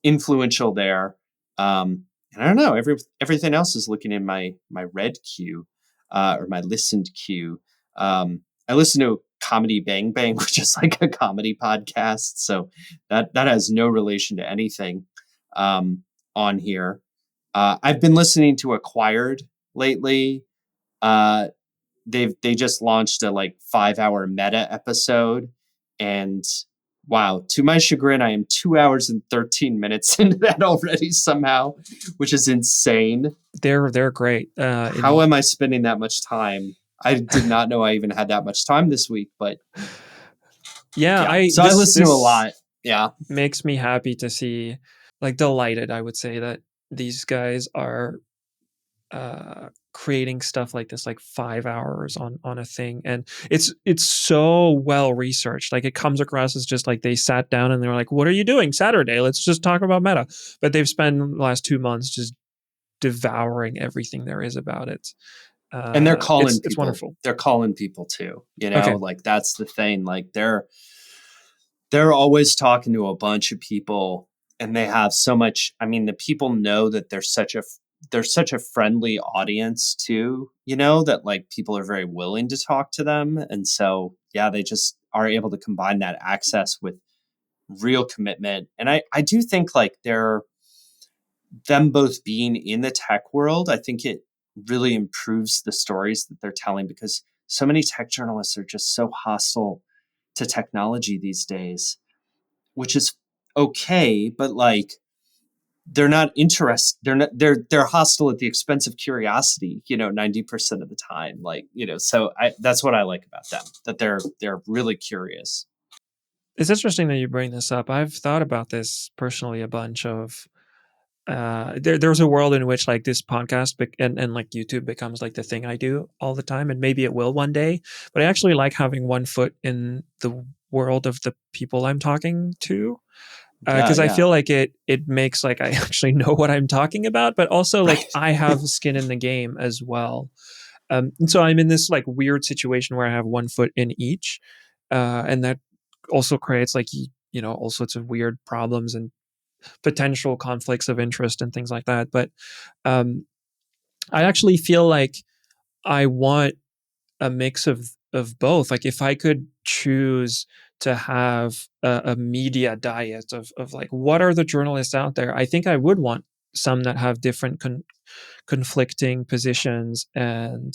influential there. And I don't know, everything else is looking in my red queue or my listened queue. I listen to Comedy Bang Bang, which is like a comedy podcast, so that has no relation to anything on here. I've been listening to Acquired lately. Uh, they just launched a like 5-hour meta episode, and wow, to my chagrin, I am 2 hours and 13 minutes into that already somehow, which is insane. They're great. How am I spending that much time? I did not know I even had that much time this week, but yeah, yeah. I So I this listen to a this lot. Yeah. makes me happy to see, like delighted, I would say, that these guys are creating stuff like this, like 5 hours on a thing, and it's so well researched. Like it comes across as just like they sat down and they were like, "What are you doing Saturday? Let's just talk about meta." But they've spent the last 2 months just devouring everything there is about it. And they're calling It's people. wonderful. They're calling people too. Okay, Like that's the thing. Like they're always talking to a bunch of people, and they have so much. I mean, the people know that they're such a friendly audience too, that like people are very willing to talk to them. And so yeah, they just are able to combine that access with real commitment. And I do think like them both being in the tech world, I think it really improves the stories that they're telling, because so many tech journalists are just so hostile to technology these days, which is okay, but like they're not interested. They're hostile at the expense of curiosity, 90% of the time. Like, so that's what I like about them, that they're really curious. it's interesting that you bring this up. I've thought about this personally a bunch of there's a world in which like this podcast and like YouTube becomes like the thing I do all the time, and maybe it will one day. But I actually like having one foot in the world of the people I'm talking to, Yeah, because I yeah. feel like it makes like I actually know what I'm talking about, but also like Right. I have skin in the game as well. And so I'm in this like weird situation where I have one foot in each, and that also creates like all sorts of weird problems and potential conflicts of interest and things like that. But um, I actually feel like I want a mix of both. Like if I could choose to have a media diet of like what are the journalists out there, I think I would want some that have different conflicting positions. And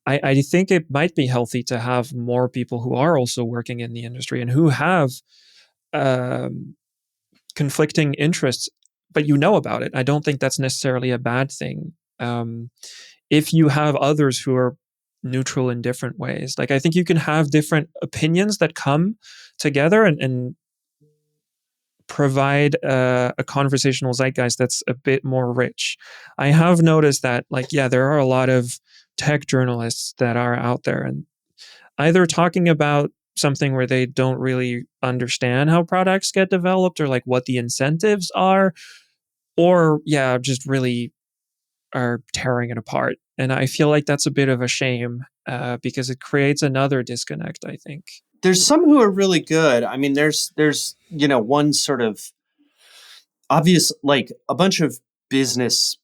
I think it might be healthy to have more people who are also working in the industry and who have um, conflicting interests, but you know about it. I don't think that's necessarily a bad thing. If you have others who are neutral in different ways, like I think you can have different opinions that come together and provide a conversational zeitgeist that's a bit more rich. I have noticed that, like, yeah, there are a lot of tech journalists that are out there and either talking about something where they don't really understand how products get developed or like what the incentives are, or yeah, just really are tearing it apart. And I feel like that's a bit of a shame because it creates another disconnect, I think. There's some who are really good. I mean, there's one sort of obvious, like a bunch of business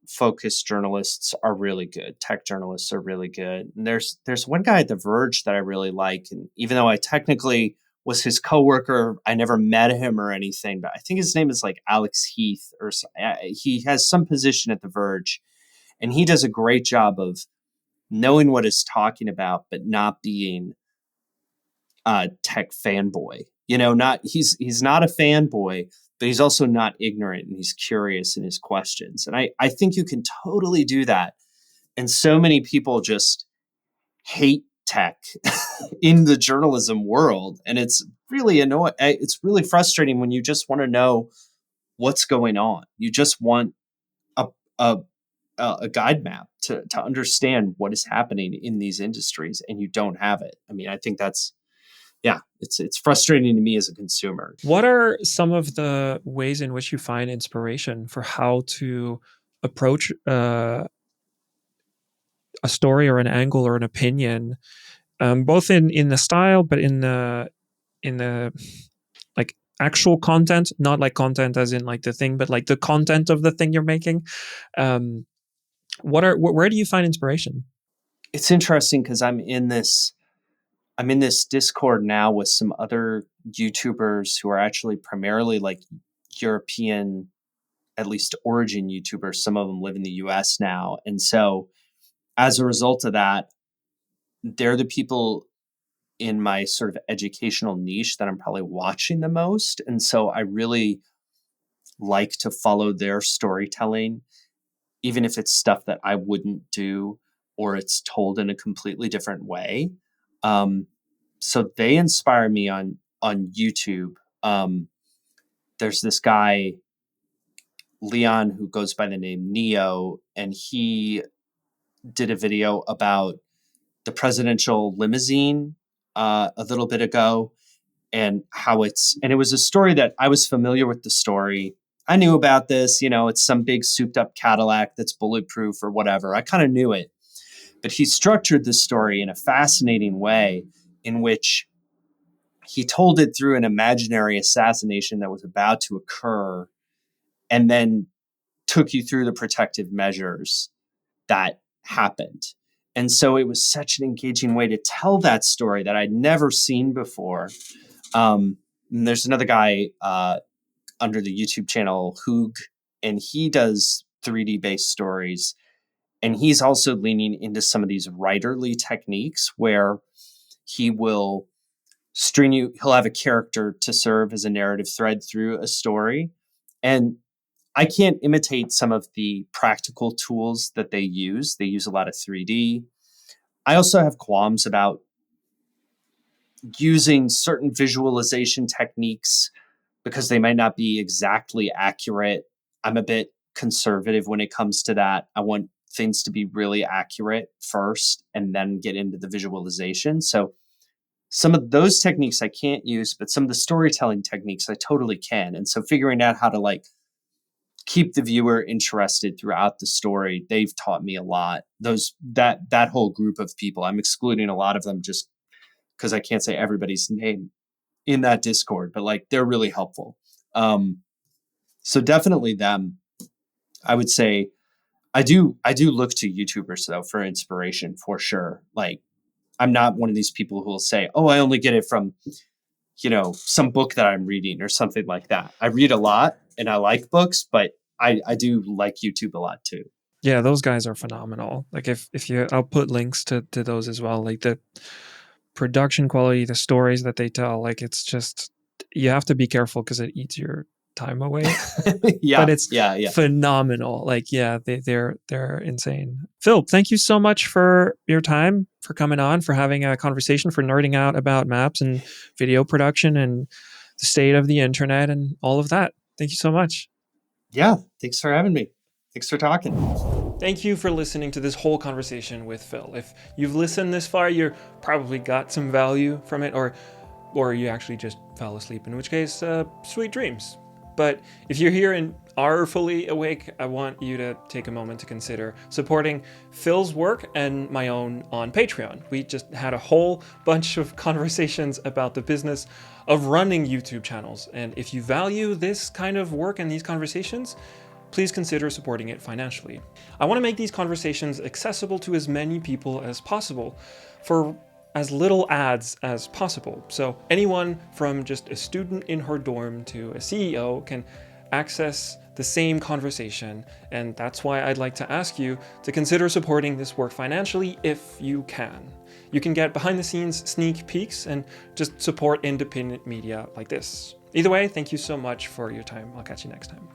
focused journalists are really good. Tech journalists are really good. And there's one guy at The Verge that I really like, and even though I technically was his coworker, I never met him or anything, but I think his name is like Alex Heath he has some position at The Verge, and he does a great job of knowing what he's talking about, but not being a tech fanboy. Not he's not a fanboy, but he's also not ignorant, and he's curious in his questions. And I think you can totally do that. And so many people just hate tech in the journalism world. And it's really annoying. It's really frustrating when you just want to know what's going on. You just want a, a, a guide map to understand what is happening in these industries, and you don't have it. I mean, I think that's, yeah, it's frustrating to me as a consumer. What are some of the ways in which you find inspiration for how to approach a story or an angle or an opinion, both in the style, but in the like actual content, not like content as in like the thing, but like the content of the thing you're making. Um, where do you find inspiration? It's interesting because I'm in this Discord now with some other YouTubers who are actually primarily like European, at least origin YouTubers. Some of them live in the US now. And so as a result of that, they're the people in my sort of educational niche that I'm probably watching the most. And so I really like to follow their storytelling, even if it's stuff that I wouldn't do or it's told in a completely different way. Um, so they inspire me on YouTube. There's this guy Leon who goes by the name Neo, and he did a video about the presidential limousine a little bit ago, and it was a story that I was familiar with the story. I knew about this, it's some big souped up Cadillac that's bulletproof or whatever. I kind of knew it, but he structured the story in a fascinating way in which he told it through an imaginary assassination that was about to occur, and then took you through the protective measures that happened. And so it was such an engaging way to tell that story that I'd never seen before. And there's another guy under the YouTube channel, Hoog, and he does 3D based stories. And he's also leaning into some of these writerly techniques where he will he'll have a character to serve as a narrative thread through a story. And I can't imitate some of the practical tools that they use. They use a lot of 3D. I also have qualms about using certain visualization techniques because they might not be exactly accurate. I'm a bit conservative when it comes to that. I want things to be really accurate first and then get into the visualization. So some of those techniques I can't use, but some of the storytelling techniques I totally can. And so figuring out how to like keep the viewer interested throughout the story. They've taught me a lot. That whole group of people, I'm excluding a lot of them just because I can't say everybody's name in that Discord, but like they're really helpful. So definitely them. I would say I do look to YouTubers though for inspiration for sure. Like I'm not one of these people who will say, "Oh, I only get it from, some book that I'm reading or something like that." I read a lot and I like books, but I do like YouTube a lot too. Yeah, those guys are phenomenal. Like if you, I'll put links to those as well. Like the production quality, the stories that they tell, like it's just, you have to be careful because it eats your time away. But Yeah, it's yeah. phenomenal. Like, yeah, they're insane. Phil, thank you so much for your time, for coming on, for having a conversation, for nerding out about maps and video production and the state of the internet and all of that. Thank you so much. Yeah, thanks for having me. Thanks for talking. Thank you for listening to this whole conversation with Phil. If you've listened this far, you're probably got some value from it, or you actually just fell asleep, in which case, sweet dreams. But if you're here and are fully awake, I want you to take a moment to consider supporting Phil's work and my own on Patreon. We just had a whole bunch of conversations about the business of running YouTube channels. And if you value this kind of work and these conversations, please consider supporting it financially. I want to make these conversations accessible to as many people as possible for as little ads as possible. So anyone from just a student in her dorm to a CEO can access the same conversation. And that's why I'd like to ask you to consider supporting this work financially if you can. You can get behind the scenes sneak peeks and just support independent media like this. Either way, thank you so much for your time. I'll catch you next time.